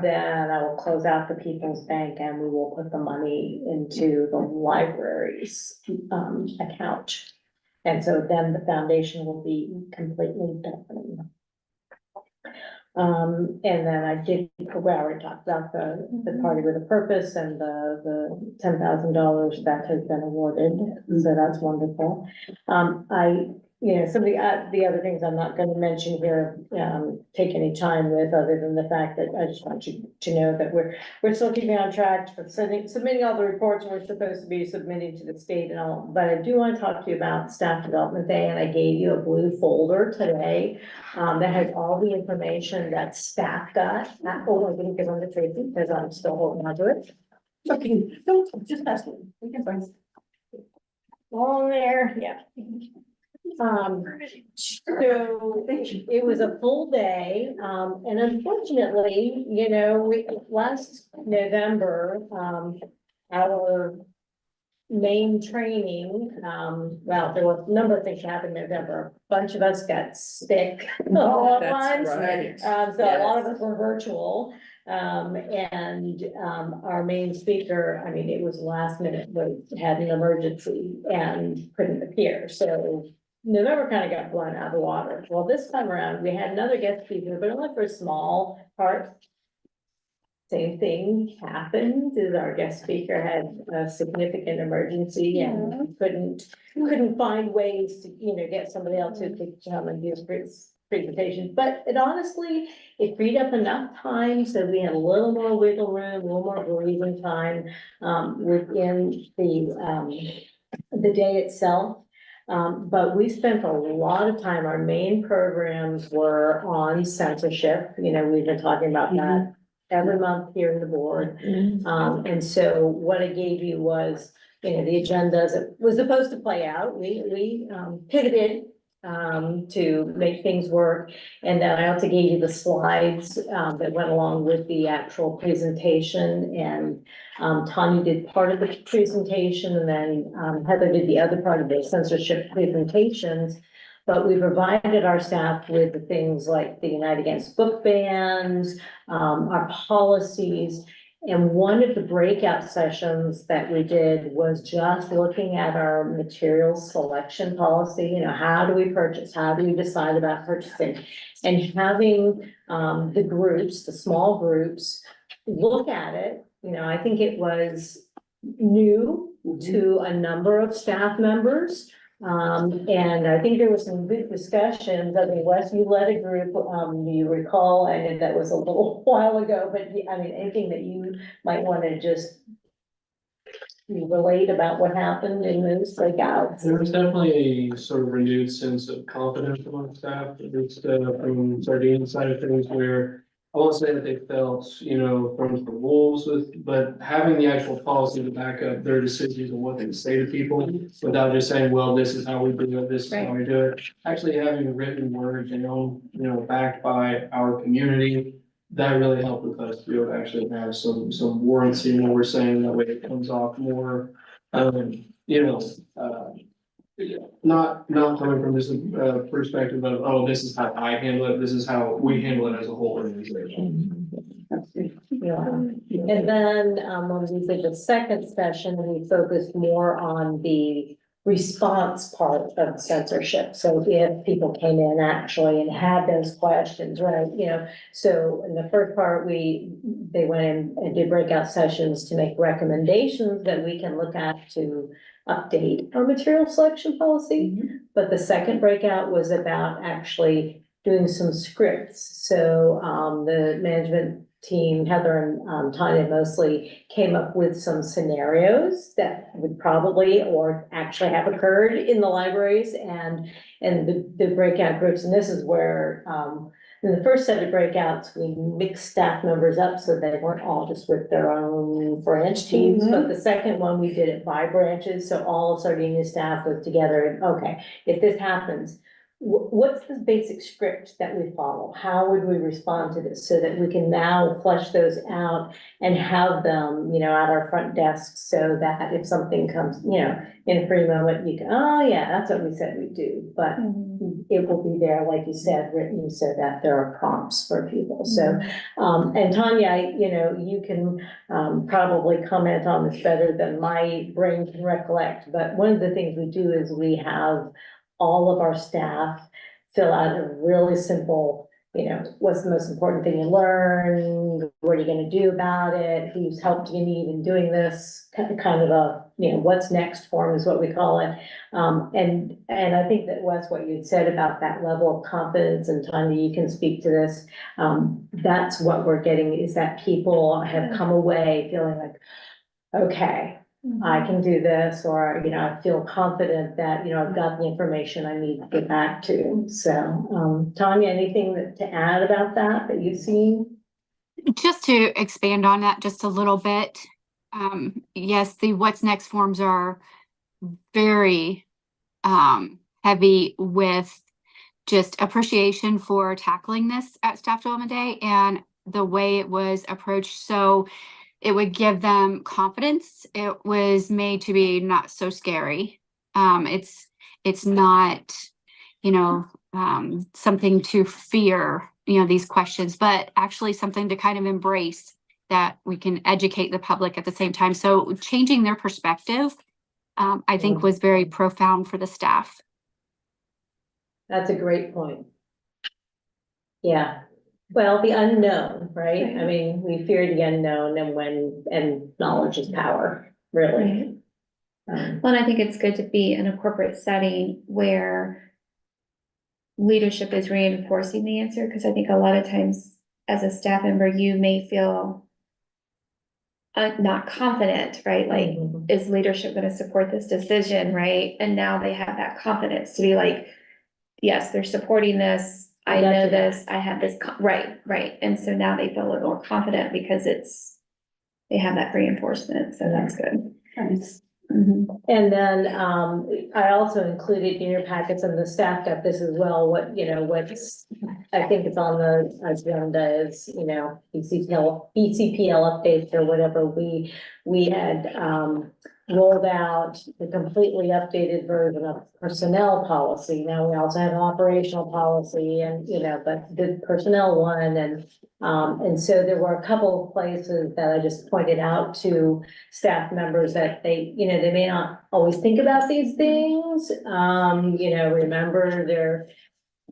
then I will close out the People's Bank and we will put the money into the library's, account. And so then the foundation will be completely done. And then I did, we already talked about the party with a purpose and the $10,000 that has been awarded, so that's wonderful. Somebody, the other things I'm not gonna mention here, take any time with, other than the fact that I just want you to know that we're still keeping on track for submitting all the reports we're supposed to be submitting to the state and all. But I do want to talk to you about Staff Development Day, and I gave you a blue folder today, that has all the information that staff got. I didn't give them to Tracy, because I'm still holding on to it.
Okay, don't, just ask me. We can find.
On there, yeah. So it was a full day, and unfortunately, last November, our main training, well, there were a number of things that happened in November. A bunch of us got sick all at once.
Right.
So a lot of us were virtual. Our main speaker, I mean, it was last minute, had an emergency and couldn't appear, so November kind of got blown out of the water. Well, this time around, we had another guest speaker, but only for a small part. Same thing happened, is our guest speaker had a significant emergency and couldn't find ways to, get somebody else who could come and do his presentation. But it freed up enough time, so we had a little more wiggle room, a little more breathing time, within the day itself. But we spent a lot of time, our main programs were on censorship, we've been talking about that every month here in the board. And so what I gave you was, the agenda as it was supposed to play out. We pivoted to make things work. And then I also gave you the slides that went along with the actual presentation. And Tanya did part of the presentation, and then Heather did the other part of the censorship presentations. But we provided our staff with the things like the Unite Against Book Bans, our policies. And one of the breakout sessions that we did was just looking at our materials selection policy. How do we purchase? How do we decide about purchasing? And having the groups, the small groups, look at it. I think it was new to a number of staff members. And I think there was some good discussions. I mean, Wes, you led a group, you recall, and that was a little while ago, but I mean, anything that you might want to just relate about what happened in those breakouts?
There was definitely a sort of renewed sense of confidence among staff, at least from Sardinian side of things, where I won't say that they felt, from the wolves but having the actual policy to back up their decisions and what they say to people without just saying, well, this is how we do it, this is how we do it. Actually having written words, backed by our community, that really helped with us to be able to actually have some warranty in what we're saying. That way it comes off more, not coming from this perspective of, oh, this is how I handle it, this is how we handle it as a whole organization.
Yeah, and then when we did the second session, we focused more on the response part of censorship. So if people came in actually and had those questions, right, so in the first part, they went in and did breakout sessions to make recommendations that we can look at to update our material selection policy. But the second breakout was about actually doing some scripts. So the management team, Heather and Tanya mostly, came up with some scenarios that would probably or actually have occurred in the libraries and the breakout groups. And this is where, in the first set of breakouts, we mixed staff members up so they weren't all just with their own branch teams. But the second one, we did it by branches, so all of Sardinia staff was together and, okay, if this happens, what's the basic script that we follow? How would we respond to this so that we can now flesh those out and have them, at our front desks so that if something comes, in a free moment, you can, oh yeah, that's what we said we'd do. But it will be there, like you said, written so that there are prompts for people. So, and Tanya, you can probably comment on this better than my brain can recollect. But one of the things we do is we have all of our staff fill out a really simple, what's the most important thing you learned? What are you gonna do about it? Who's helped you need in doing this? Kind of a, what's next form is what we call it. And I think that was what you said about that level of confidence, and Tanya, you can speak to this. That's what we're getting, is that people have come away feeling like, okay, I can do this, or, I feel confident that, I've got the information I need to get back to. So, Tanya, anything to add about that you've seen?
Just to expand on that just a little bit. Yes, the what's next forms are very heavy with just appreciation for tackling this at Staff Development Day and the way it was approached. So it would give them confidence. It was made to be not so scary. It's not, something to fear, these questions, but actually something to kind of embrace, that we can educate the public at the same time. So changing their perspective, I think was very profound for the staff.
That's a great point. Yeah. Well, the unknown, right? I mean, we fear the unknown, and knowledge is power, really.
Well, and I think it's good to be in a corporate setting where leadership is reinforcing the answer, because I think a lot of times as a staff member, you may feel not confident, right? Like, is leadership going to support this decision, right? And now they have that confidence to be like, yes, they're supporting this. I know this, I have this, right. And so now they feel a little more confident because they have that reinforcement. So that's good.
Nice. And then, I also included in your packets, and the staff got this as well, what's, I think it's on the agenda is, BCPL updates or whatever. We had, rolled out the completely updated version of personnel policy. Now we also have an operational policy and, but the personnel one, and so there were a couple of places that I just pointed out to staff members that they may not always think about these things. Remember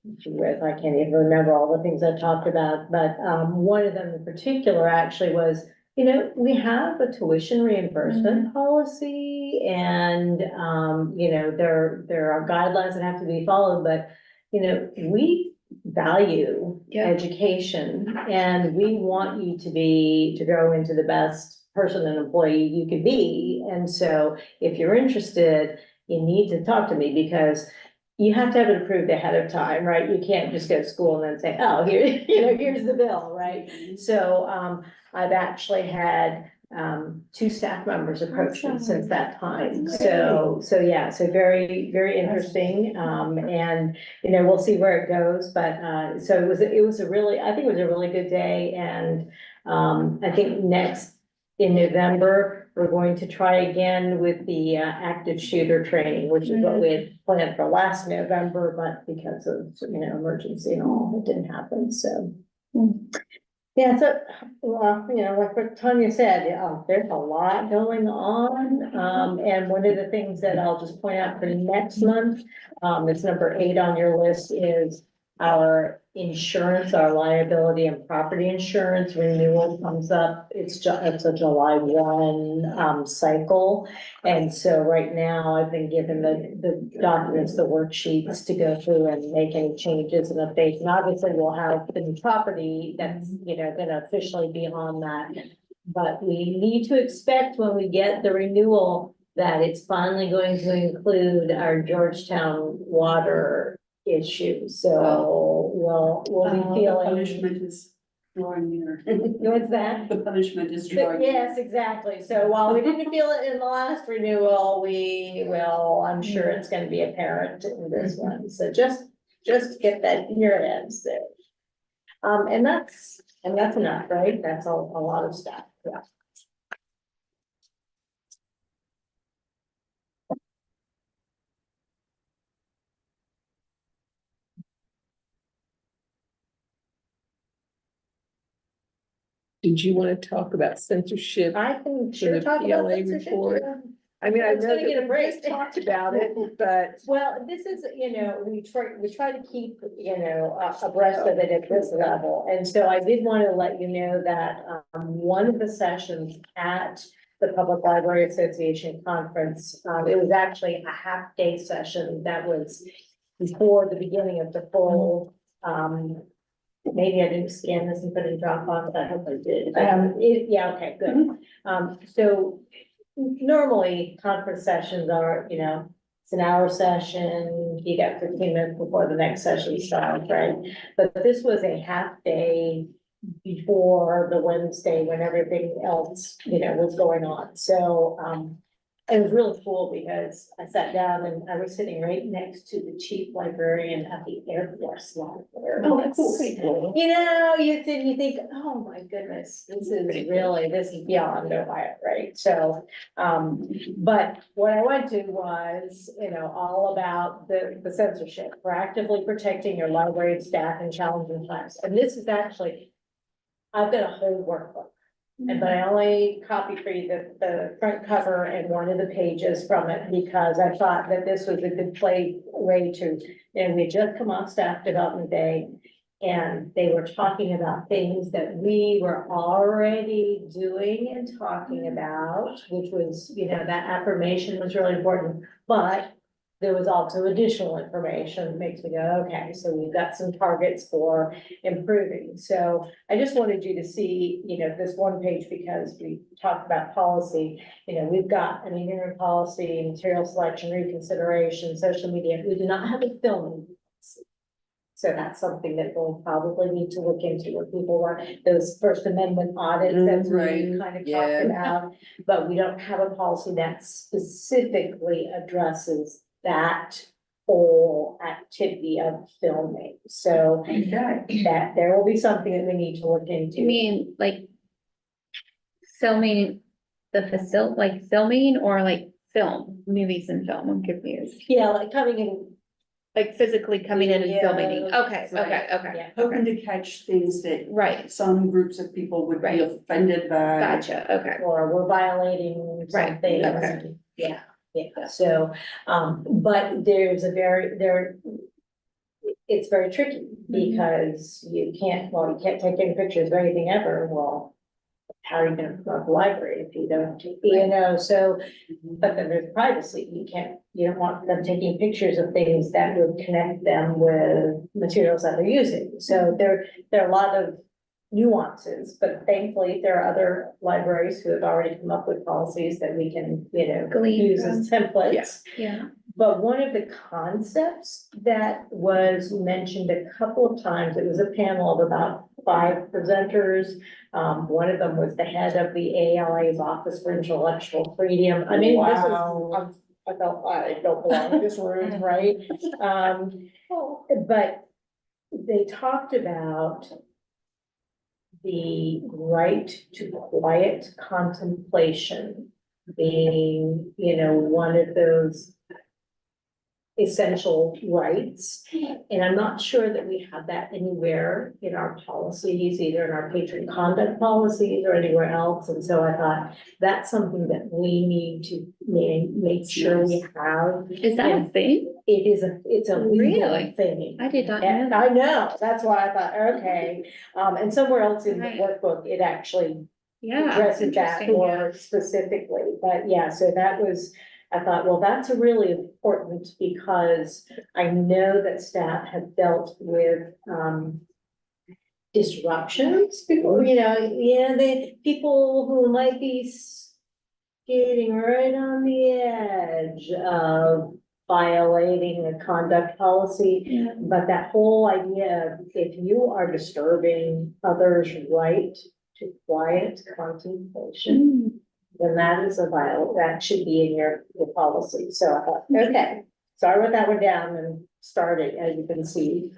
I can't even remember all the things I talked about, but, one of them in particular actually was, we have a tuition reimbursement policy and, there are guidelines that have to be followed, but, we value education and we want you to grow into the best person and employee you could be. And so if you're interested, you need to talk to me, because you have to have it approved ahead of time, right? You can't just go to school and then say, oh, here's the bill, right? So, I've actually had, 2 staff members approach me since that time. So very, very interesting. And, we'll see where it goes, but, so it was a really, I think it was a really good day. And, I think next in November, we're going to try again with the active shooter training, which is what we had planned for last November, but because of, emergency and all, it didn't happen, so. Yeah, so, well, like what Tanya said, there's a lot going on. And one of the things that I'll just point out for next month, it's number 8 on your list, is our insurance, our liability and property insurance renewal comes up. It's a July 1 cycle. And so right now I've been given the documents, the worksheets to go through and make any changes and updates. And obviously we'll have the new property that's, gonna officially be on that. But we need to expect when we get the renewal that it's finally going to include our Georgetown water issue. So we'll be feeling.
Punishment is drawing near.
What's that?
The punishment is drawing. near.
Yes, exactly. So while we didn't feel it in the last renewal, I'm sure it's gonna be apparent in this one. So just get that in your heads there. And that's enough, right? That's a lot of stuff, yeah.
Did you want to talk about censorship?
I can
For
sure
the
talk about
PLA
censorship,
report.
yeah.
I mean, I
It's
know
gonna
that
get a
we
break.
just talked about it, but
Well, this is, we try to keep, abreast of it at this level. And so I did want to let you know that, one of the sessions at the Public Library Association conference, it was actually a half-day session that was before the beginning of the full, maybe I didn't scan this and put it in Dropbox, I hope I did. Yeah, okay, good. So normally conference sessions are, it's an hour session, you got 15 minutes before the next session starts, right? But this was a half day before the Wednesday when everything else, was going on. So, it was really cool because I sat down and I was sitting right next to the chief librarian at the Air Force Library.
Oh, that's cool.
You think, oh my goodness, this is beyond Ohio, right? So, but what I went to was, all about the censorship, proactively protecting your library staff in challenging times. And this is actually, I've got a whole workbook. But I only copied for you the front cover and one of the pages from it because I thought that this was a good way to, and we just come off staff development day. And they were talking about things that we were already doing and talking about, which was, that affirmation was really important, but there was also additional information that makes me go, okay, so we've got some targets for improving. So I just wanted you to see, this one page because we talked about policy. We've got an ignorant policy, material selection, reconsideration, social media. We do not have a filming policy. So that's something that we'll probably need to look into where people were, those First Amendment audits that we kind of talked about. But we don't have a policy that specifically addresses that whole activity of filming. So that there will be something that we need to look into.
You mean like filming filming or like film, movies and film? I'm confused.
Yeah, like coming in.
Like physically coming in and filming.
Yeah,
Okay,
right,
okay.
yeah.
Hoping to catch things that
Right,
some groups of people would
Right.
be offended by.
gotcha, okay.
Or we're violating
Right,
something.
okay.
Yeah, so, but it's very tricky because you can't take any pictures of anything ever, well, how are you gonna promote the library if you don't, so, but then there's privacy, you don't want them taking pictures of things that would connect them with materials that they're using. So there are a lot of nuances, but thankfully there are other libraries who have already come up with policies that we can,
Glean
use as templates.
Yeah.
But one of the concepts that was mentioned a couple of times, it was a panel of about 5 presenters. One of them was the head of the ALA's Office for Intellectual Freedom. I mean, this is, I felt I don't belong in this room, right? But they talked about the right to quiet contemplation being, one of those essential rights. And I'm not sure that we have that anywhere in our policies, either in our patron conduct policies or anywhere else. And so I thought that's something that we need to make sure we have.
Is that a thing?
it's a legal
Really?
thing.
I did not know
And
that.
I know, that's why I thought, okay, and somewhere else in the
Right.
workbook, it actually
Yeah.
addresses that
interesting.
more specifically, but yeah, so that was, I thought, well, that's really important because I know that staff have dealt with, disruptions before, the people who might be skating right on the edge of violating a conduct policy.
Yeah.
But that whole idea of if you are disturbing others' right to quiet contemplation,
Mm.
then that is that should be in your policy. So I thought, okay, so I wrote that one down and started, as you can see.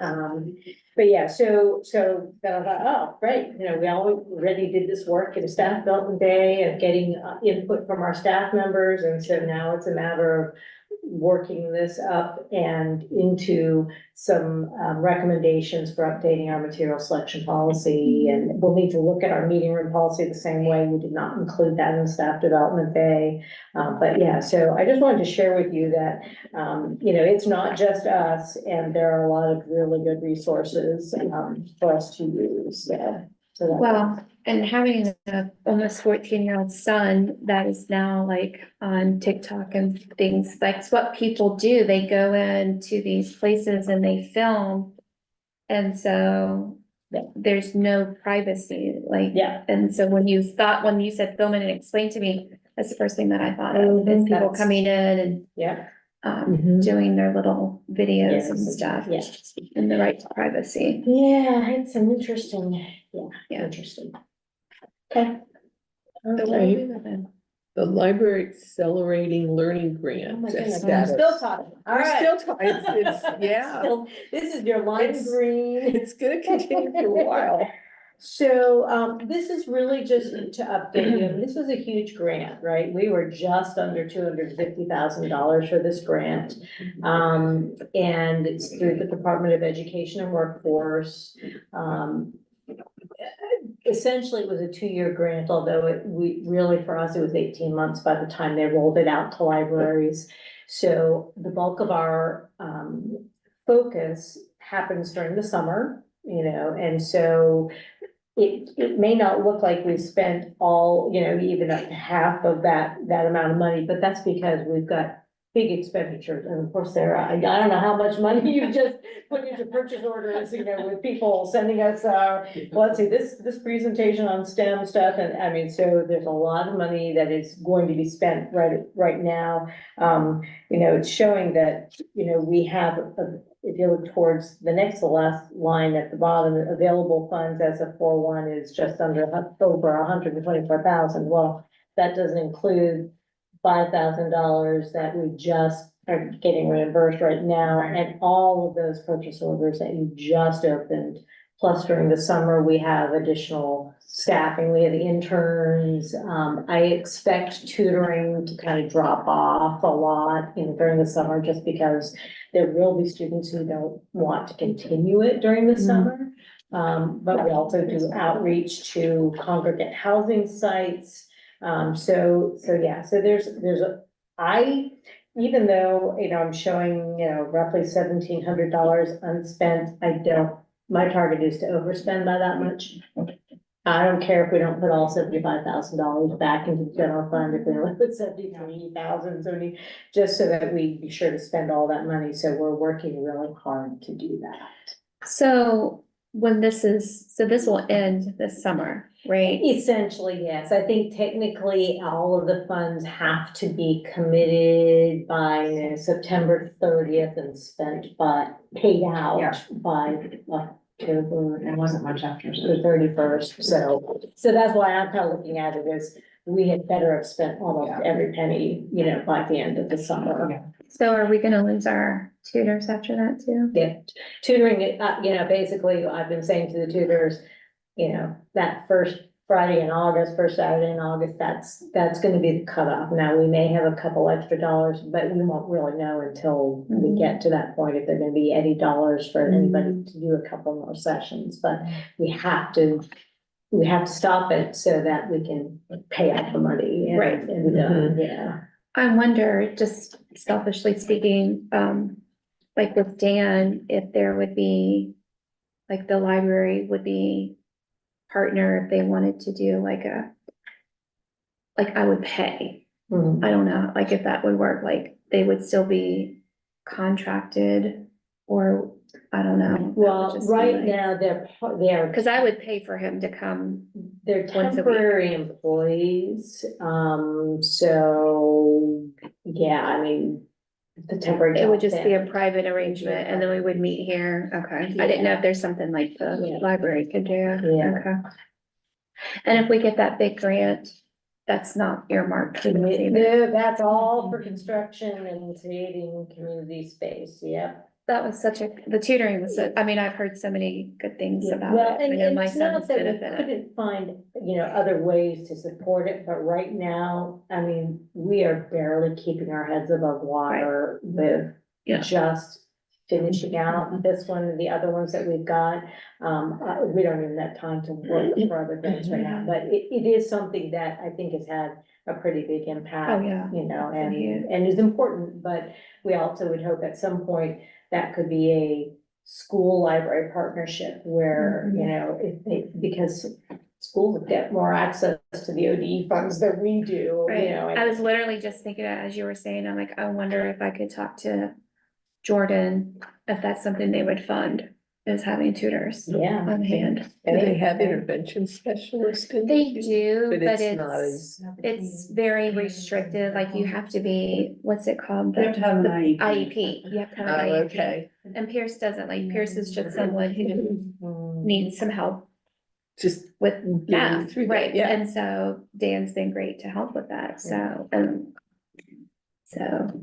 But yeah, so then I thought, oh, great, we already did this work in a staff development day of getting input from our staff members. And so now it's a matter of working this up and into some recommendations for updating our material selection policy. And we'll need to look at our meeting room policy the same way. We did not include that in the staff development day. But yeah, so I just wanted to share with you that, it's not just us, and there are a lot of really good resources for us to use. So that-
Well, and having a almost 14-year-old son that is now like on TikTok and things, like it's what people do. They go into these places and they film. And so there's no privacy, like,
Yeah.
and so when you said film it and explain to me, that's the first thing that I thought of, is people
That's-
coming in and
Yeah. Mhm.
doing their little videos and
Yes.
stuff.
Yeah.
And the right to privacy.
Yeah, it's an interesting,
Yeah.
interesting. Okay.
So what are
Okay,
we living?
the library accelerating learning
Oh
grant.
my goodness, I'm
status.
still talking. All
We're
right.
still talking, yeah,
Still- This is your lime
It's-
green.
it's gonna continue for a while.
So, this is really just to update you. This was a huge grant, right? We were just under $250,000 for this grant. And it's through the Department of Education and Workforce. Essentially, it was a 2-year grant, although for us, it was 18 months by the time they rolled it out to libraries. So the bulk of our, focus happens during the summer, and so it may not look like we've spent all, even up to half of that amount of money, but that's because we've got big expenditures. And of course, Sarah, I don't know how much money you just put into purchase orders, with people sending us, let's see, this presentation on STEM stuff. And I mean, so there's a lot of money that is going to be spent right now. It's showing that, we have, if you look towards the next to last line at the bottom, available funds as of 4/1 is just over 124,000. Well, that doesn't include $5,000 that we just are getting reimbursed right now, and all of those purchase orders that you just opened. Plus, during the summer, we have additional staffing, we have interns. I expect tutoring to kind of drop off a lot during the summer, just because there will be students who don't want to continue it during the summer. But we also do outreach to congregate housing sites. So even though, I'm showing, roughly $1,700 unspent, my target is to overspend by that much. I don't care if we don't put all $75,000 back into the general fund, if we only put 73,000, just so that we be sure to spend all that money. So we're working really hard to do that.
So this will end this summer, right?
Essentially, yes. I think technically all of the funds have to be committed by September 30th and paid out by October.
It wasn't much after.
The 31st. So that's why I'm kind of looking at it as we had better have spent almost every penny, by the end of the summer.
So are we gonna lose our tutors after that too?
Yeah, tutoring, basically, I've been saying to the tutors, that first Friday in August, first Saturday in August, that's gonna be the cutoff. Now, we may have a couple extra dollars, but we won't really know until we get to that point, if they're gonna be any dollars for anybody to do a couple more sessions. But we have to stop it so that we can pay out the money.
Right.
And, yeah.
I wonder, just selfishly speaking, like with Dan, if there would be, like the library would be partner if they wanted to do like I would pay.
Mhm.
I don't know, like if that would work, like they would still be contracted or I don't know. That would
Well,
just be
right
like-
now, they're,
Cause I would pay for him to come.
they're
once a week.
temporary employees, so, yeah, I mean, the temporary.
It would just be a
job
private arrangement and then we would meet here. Okay. I didn't know if there's something like the
Yeah.
library could do.
Yeah.
Okay. And if we get that big grant, that's not earmarked for this either.
No, that's all for construction and creating community space, yep.
That was the tutoring was, I mean, I've heard so many good things about
Well,
it. I
and
know my
it's not
son's
that we
benefited.
couldn't find, other ways to support it, but right now, I mean, we are barely keeping our heads above water with
Yeah.
just finishing out this one and the other ones that we've got. We don't even have time to work for other things right now, but it is something that I think has had a pretty big impact.
Oh, yeah.
And is important, but we also would hope at some point that could be a school library partnership where, because schools get more access to the ODE funds than we do,
Right.
and-
I was literally just thinking that as you were saying, I'm like, I wonder if I could talk to Jordan, if that's something they would fund, is having tutors
Yeah.
on hand.
Do they have intervention specialists in?
They
there?
do,
But
but
it's not
it's very restricted, like you have to be, what's it called?
You have to have an
The
IEP.
IEP, you have to have an
Oh,
IEP.
okay,
And Pierce doesn't, like Pierce is just someone who needs some help
just
with
getting
math,
through that,
right?
yeah.
And so Dan's been great to help with that, so,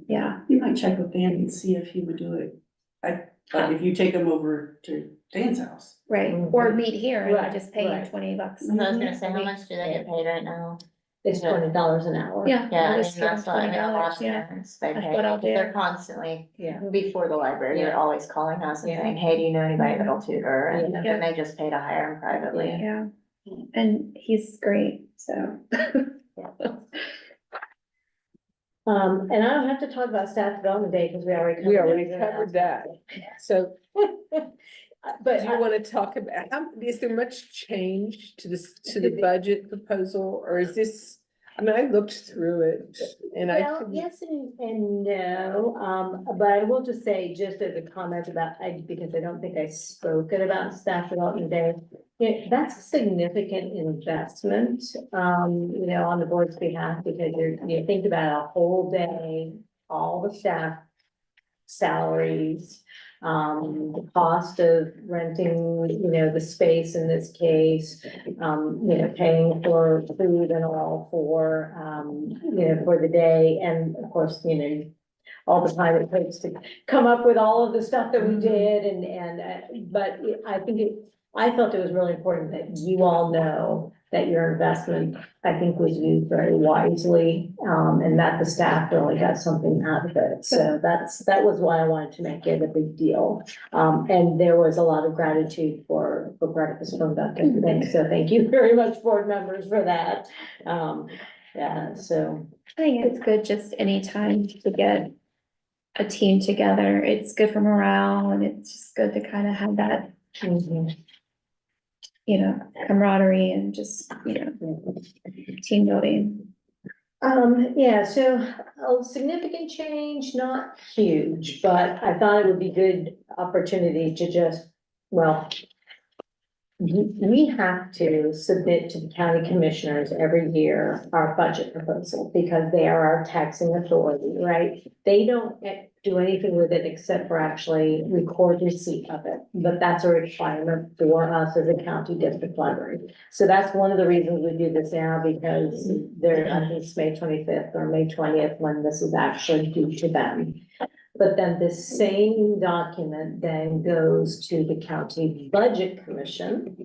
yeah.
You might check with Dan and see if he would do it. Like if you take him over to Dan's house.
Right,
Mhm.
or meet here and I
Right,
just pay you
right.
$20.
I was gonna say, how much do they get paid right now?
It's $20 an hour.
Yeah.
Yeah,
I'll
I mean,
just give them
that's what, I mean, a lot
$20,
of
yeah.
parents, they
That's
pay,
what I'll
because they're
do.
constantly,
Yeah.
before the library, they're
Yeah.
always calling us and
Yeah.
saying, hey, do you know anybody that'll tutor? And
Yeah.
then they just pay to hire them privately.
Yeah, and he's great, so.
And I don't have to talk about staff development day because we already covered.
we already
everything
covered
else.
that. So
But
do you want to talk about, is there much change to this, to the budget proposal, or is this? I mean, I looked through it and
Well, yes and no, but I will just say, just as a comment about, because I don't think I spoken about staff development day. That's a significant investment, on the board's behalf, because you think about a whole day, all the staff salaries, the cost of renting, the space in this case, paying for food and all for, for the day, and of course, all the time it takes to come up with all of the stuff that we did, but I felt it was really important that you all know that your investment, I think, was used very wisely, and that the staff really got something out of it. So that was why I wanted to make it a big deal. And there was a lot of gratitude for breakfast from Dunkin' today, so thank you very much, board members, for that. Yeah, so.
I think it's good just anytime to get a team together. It's good for morale and it's just good to kind of have that, camaraderie and just, team building.
Yeah, so a significant change, not huge, but I thought it would be good opportunity to just, we have to submit to the county commissioners every year our budget proposal because they are our taxing authority, right? They don't do anything with it except for actually record receipt of it, but that's a requirement for us as a county district library. So that's one of the reasons we do this now, because I think it's May 25th or May 20th when this is actually due to them. But then the same document then goes to the county budget commission.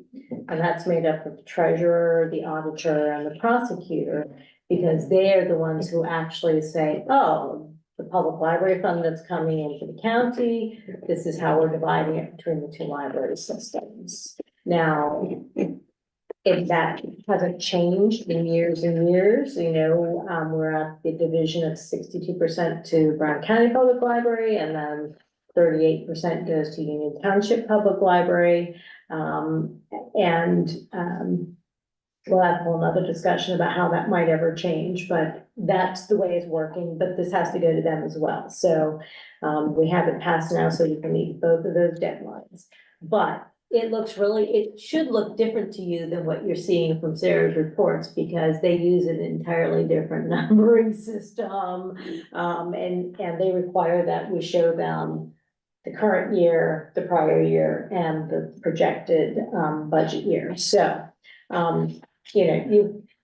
And that's made up of the treasurer, the auditor, and the prosecutor, because they are the ones who actually say, oh, the public library fund that's coming into the county, this is how we're dividing it between the two library systems. Now, if that hasn't changed in years and years, we're at the division of 62% to Brown County Public Library and then 38% goes to Union Township Public Library. And, we'll have a whole nother discussion about how that might ever change, but that's the way it's working, but this has to go to them as well. So, we have it passed now, so you can meet both of those deadlines. But it should look different to you than what you're seeing from Sarah's reports, because they use an entirely different numbering system. And they require that we show them the current year, the prior year, and the projected, budget year. So,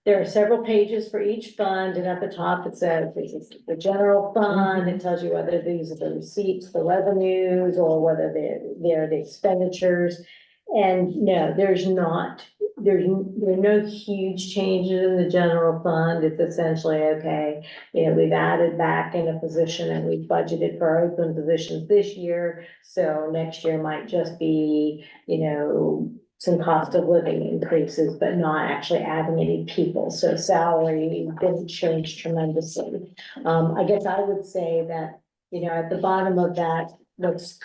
there are several pages for each fund, and at the top it says this is the general fund. It tells you whether these are the receipts, the revenues, or whether they're the expenditures. And no, there's no huge changes in the general fund. It's essentially, okay, we've added back in a position and we've budgeted for our open positions this year. So next year might just be, some cost of living increases, but not actually adding any people. So salary didn't change tremendously. I guess I would say that, at the bottom of that, looks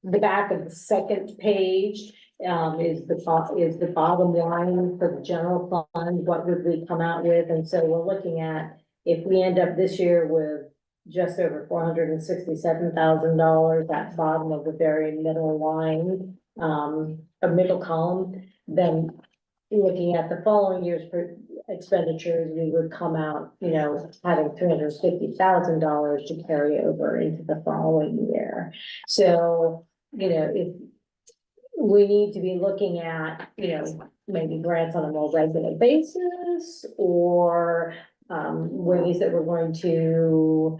the back of the second page, is the bottom line for the general fund. What would we come out with? And so we're looking at, if we end up this year with just over $467,000, that bottom of the very middle line, a middle column, then looking at the following year's expenditures, we would come out, having $350,000 to carry over into the following year. So, if we need to be looking at, maybe grants on a more regular basis, or ways that we're going to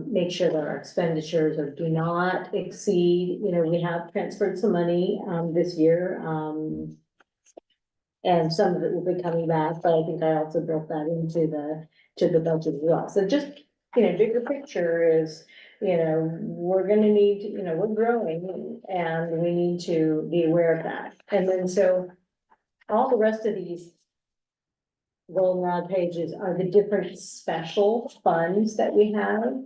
make sure that our expenditures do not exceed, we have transferred some money this year. And some of it will be coming back, but I think I also built that into the budget as well. So just, bigger picture is, we're gonna need, we're growing and we need to be aware of that. And then so all the rest of these goldenrod pages are the different special funds that we have.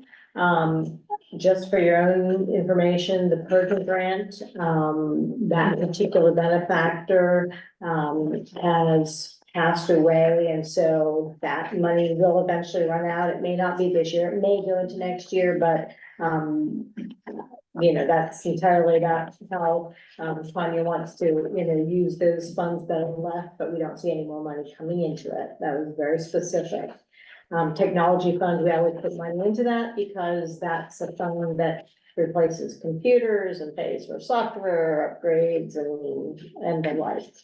Just for your own information, the Perkin grant, that particular benefactor, has passed away. And so that money will eventually run out. It may not be this year, it may go into next year, but, that's entirely about how, Tanya wants to, use those funds that are left, but we don't see any more money coming into it. That was very specific. Technology fund, we always put money into that because that's a fund that replaces computers and pays for software upgrades and the like.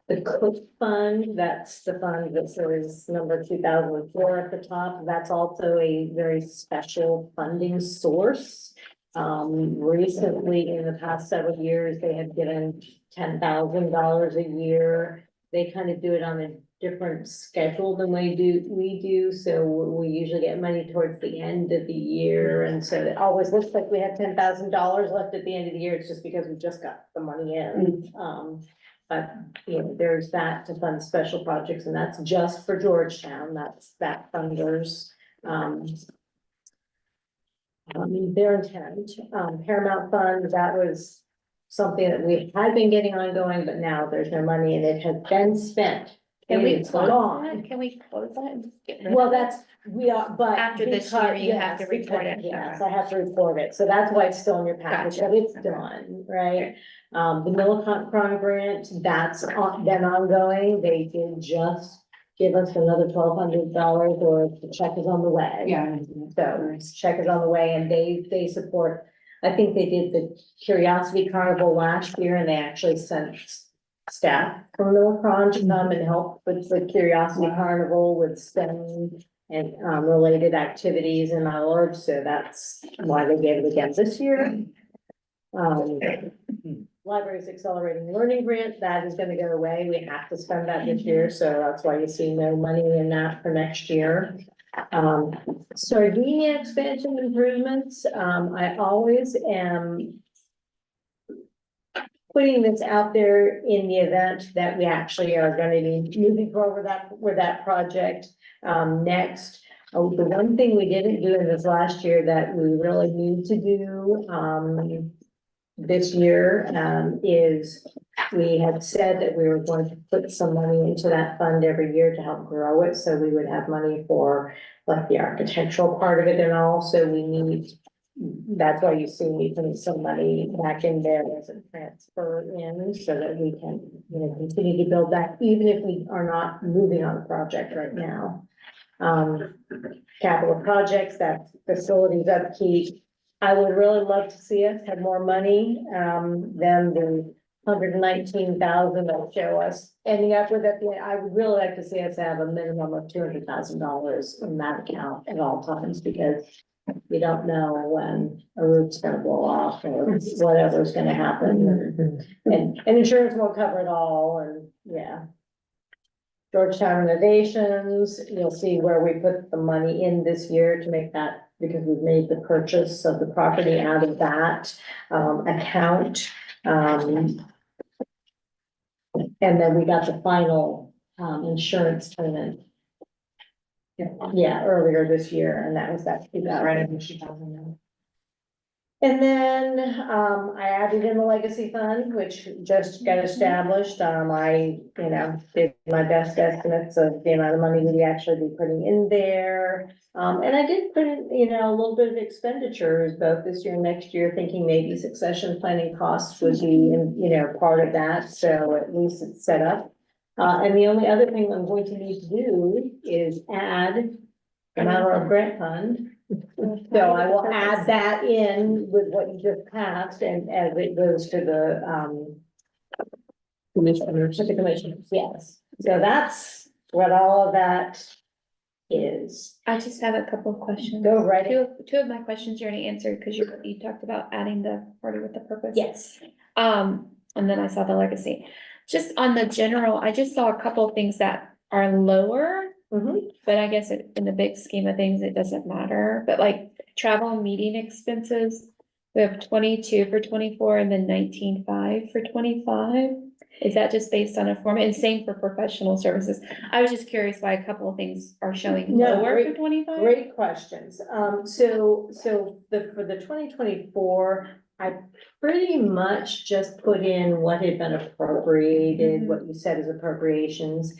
The Cook Fund, that's the fund that says number 2004 at the top. That's also a very special funding source. Recently, in the past several years, they have given $10,000 a year. They kind of do it on a different schedule than we do. So we usually get money towards the end of the year. And so it always looks like we have $10,000 left at the end of the year. It's just because we just got the money in. But, there's that to fund special projects, and that's just for Georgetown. That's that funders, their intent. Paramount Fund, that was something that we had been getting ongoing, but now there's no money and it has been spent.
Can we
It's
close
gone.
that? Can we close that and just get rid of
Well,
it?
we are, but.
After this year,
because-
you have to
yes,
report
because-
it.
Yes, I have to report it. So that's why it's still in your package,
Gotcha.
but it's
Okay.
done, right? The Millicent Crime Grant, that's been ongoing. They did just give us another $1,200, or the check is on the way.
Yeah.
So check is on the way, and they support, I think they did the Curiosity Carnival last year, and they actually sent staff from Millicron to come and help with the Curiosity Carnival with STEM and related activities in my lord. So that's why they gave it again this year. Library's Accelerating Learning Grant, that is gonna go away. We have to spend that this year, so that's why you see no money in that for next year. Sardinia expansion improvements, I always am putting this out there in the event that we actually are gonna be moving forward with that project, next. Oh, the one thing we didn't do in this last year that we really need to do, this year, is we had said that we were going to put some money into that fund every year to help grow it, so we would have money for like the architectural part of it, and also we need, that's why you see me putting some money back in there as a transfer in, so that we can, you know, continue to build that, even if we are not moving on the project right now. Capital projects, that's facilities upkeep. I would really love to see us have more money, than the 119,000 that'll show us ending up with it. I would really like to see us have a minimum of $200,000 in that account at all times, because we don't know when a roof's gonna blow off or whatever's gonna happen. And insurance won't cover it all, and yeah. Georgetown renovations, you'll see where we put the money in this year to make that, because we've made the purchase of the property out of that account. And then we got the final insurance payment. Yeah, earlier this year, and that was that. And then, I added in the legacy fund, which just got established. I, you know, did my best estimates of the amount of money we'd actually be putting in there. And I did put in, you know, a little bit of expenditures both this year and next year, thinking maybe succession planning costs would be, you know, part of that. So at least it's set up. And the only other thing I'm going to need to do is add our grant fund. So I will add that in with what you just passed, and as it goes to the
Commissioners.
to the commissioners, yes. So that's what all of that is.
I just have a couple of questions.
Go right ahead.
Two of my questions you already answered, because you talked about adding the party with the purpose.
Yes.
And then I saw the legacy. Just on the general, I just saw a couple of things that are lower. But I guess in the big scheme of things, it doesn't matter, but like travel and meeting expenses, we have 22 for 24 and then 19.5 for 25. Is that just based on a form? And same for professional services. I was just curious why a couple of things are showing
No,
lower
great-
for 25.
Great questions. So for the 2024, I pretty much just put in what had been appropriated, what you said as appropriations.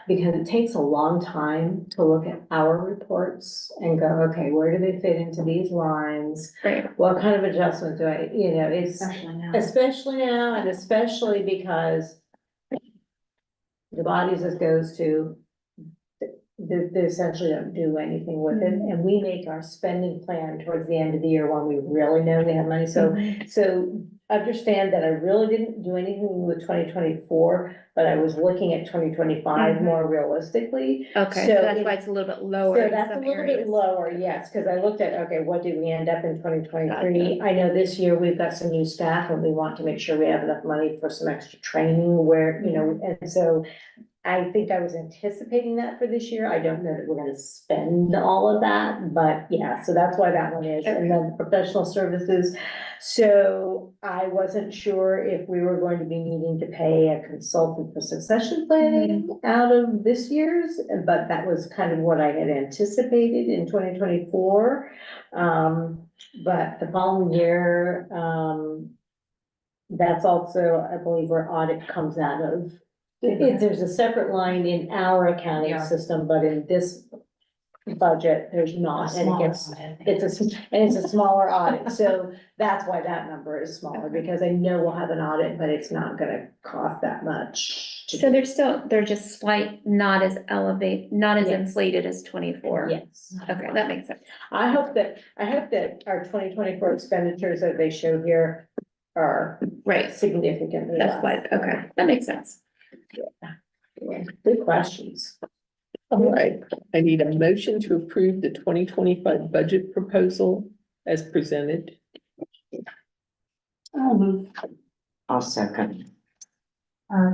Because it takes a long time to look at our reports and go, okay, where do they fit into these lines?
Right.
What kind of adjustment do I, you know, it's,
Especially now.
and especially because the bodies this goes to, they essentially don't do anything with it, and we make our spending plan towards the end of the year when we really know we have money, so understand that I really didn't do anything with 2024, but I was looking at 2025 more realistically.
Okay,
So
so that's
it-
why it's a little bit lower
So
in
that's a
some
little bit
areas.
lower, yes, because I looked at, okay, what did we end up in 2023?
Gotcha.
I know this year we've got some new staff and we want to make sure we have enough money for some extra training where, you know, and so I think I was anticipating that for this year. I don't know that we're gonna spend all of that, but yeah, so that's why that one is. And then professional services. So I wasn't sure if we were going to be needing to pay a consultant for succession planning out of this year's, but that was kind of what I had anticipated in 2024. But the following year, that's also, I believe, where audit comes out of. There's a separate line in our accounting system, but in this budget, there's not, and it's a smaller audit, so that's why that number is smaller, because I know we'll have an audit, but it's not gonna cost that much.
So they're just slight, not as inflated as 24.
Yes.
Okay, that makes sense.
I hope that our 2024 expenditures that they show here are
Right,
significantly
that's
less.
why, okay, that makes sense.
Yeah, good questions.
All right, I need a motion to approve the 2025 budget proposal as presented.
I'll move.
I'll second,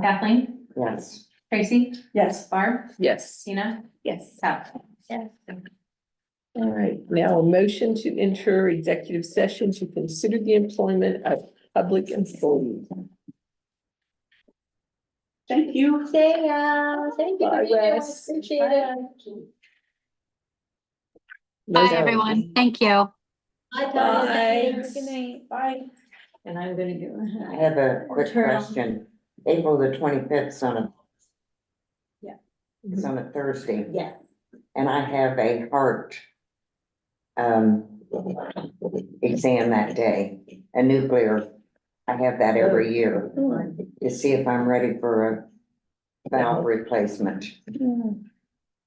Kathleen,
yes.
Tracy,
Yes.
Barb,
Yes.
Tina,
Yes.
Pat.
All right, now a motion to enter executive session to consider the employment of public employees.
Thank you.
See ya. Thank you.
Bye,
for being here.
Wes.
Appreciate it.
Bye, everyone. Thank you.
Bye, Tanya. Thank
Bye.
you. Good night.
Bye.
And I'm gonna do.
I have a quick
Turn on.
question. April the 25th on a.
Yeah.
It's on a Thursday.
Yeah.
And I have a heart. Exam that day, a nuclear. I have that every year to see if I'm ready for a valve replacement.
Mm.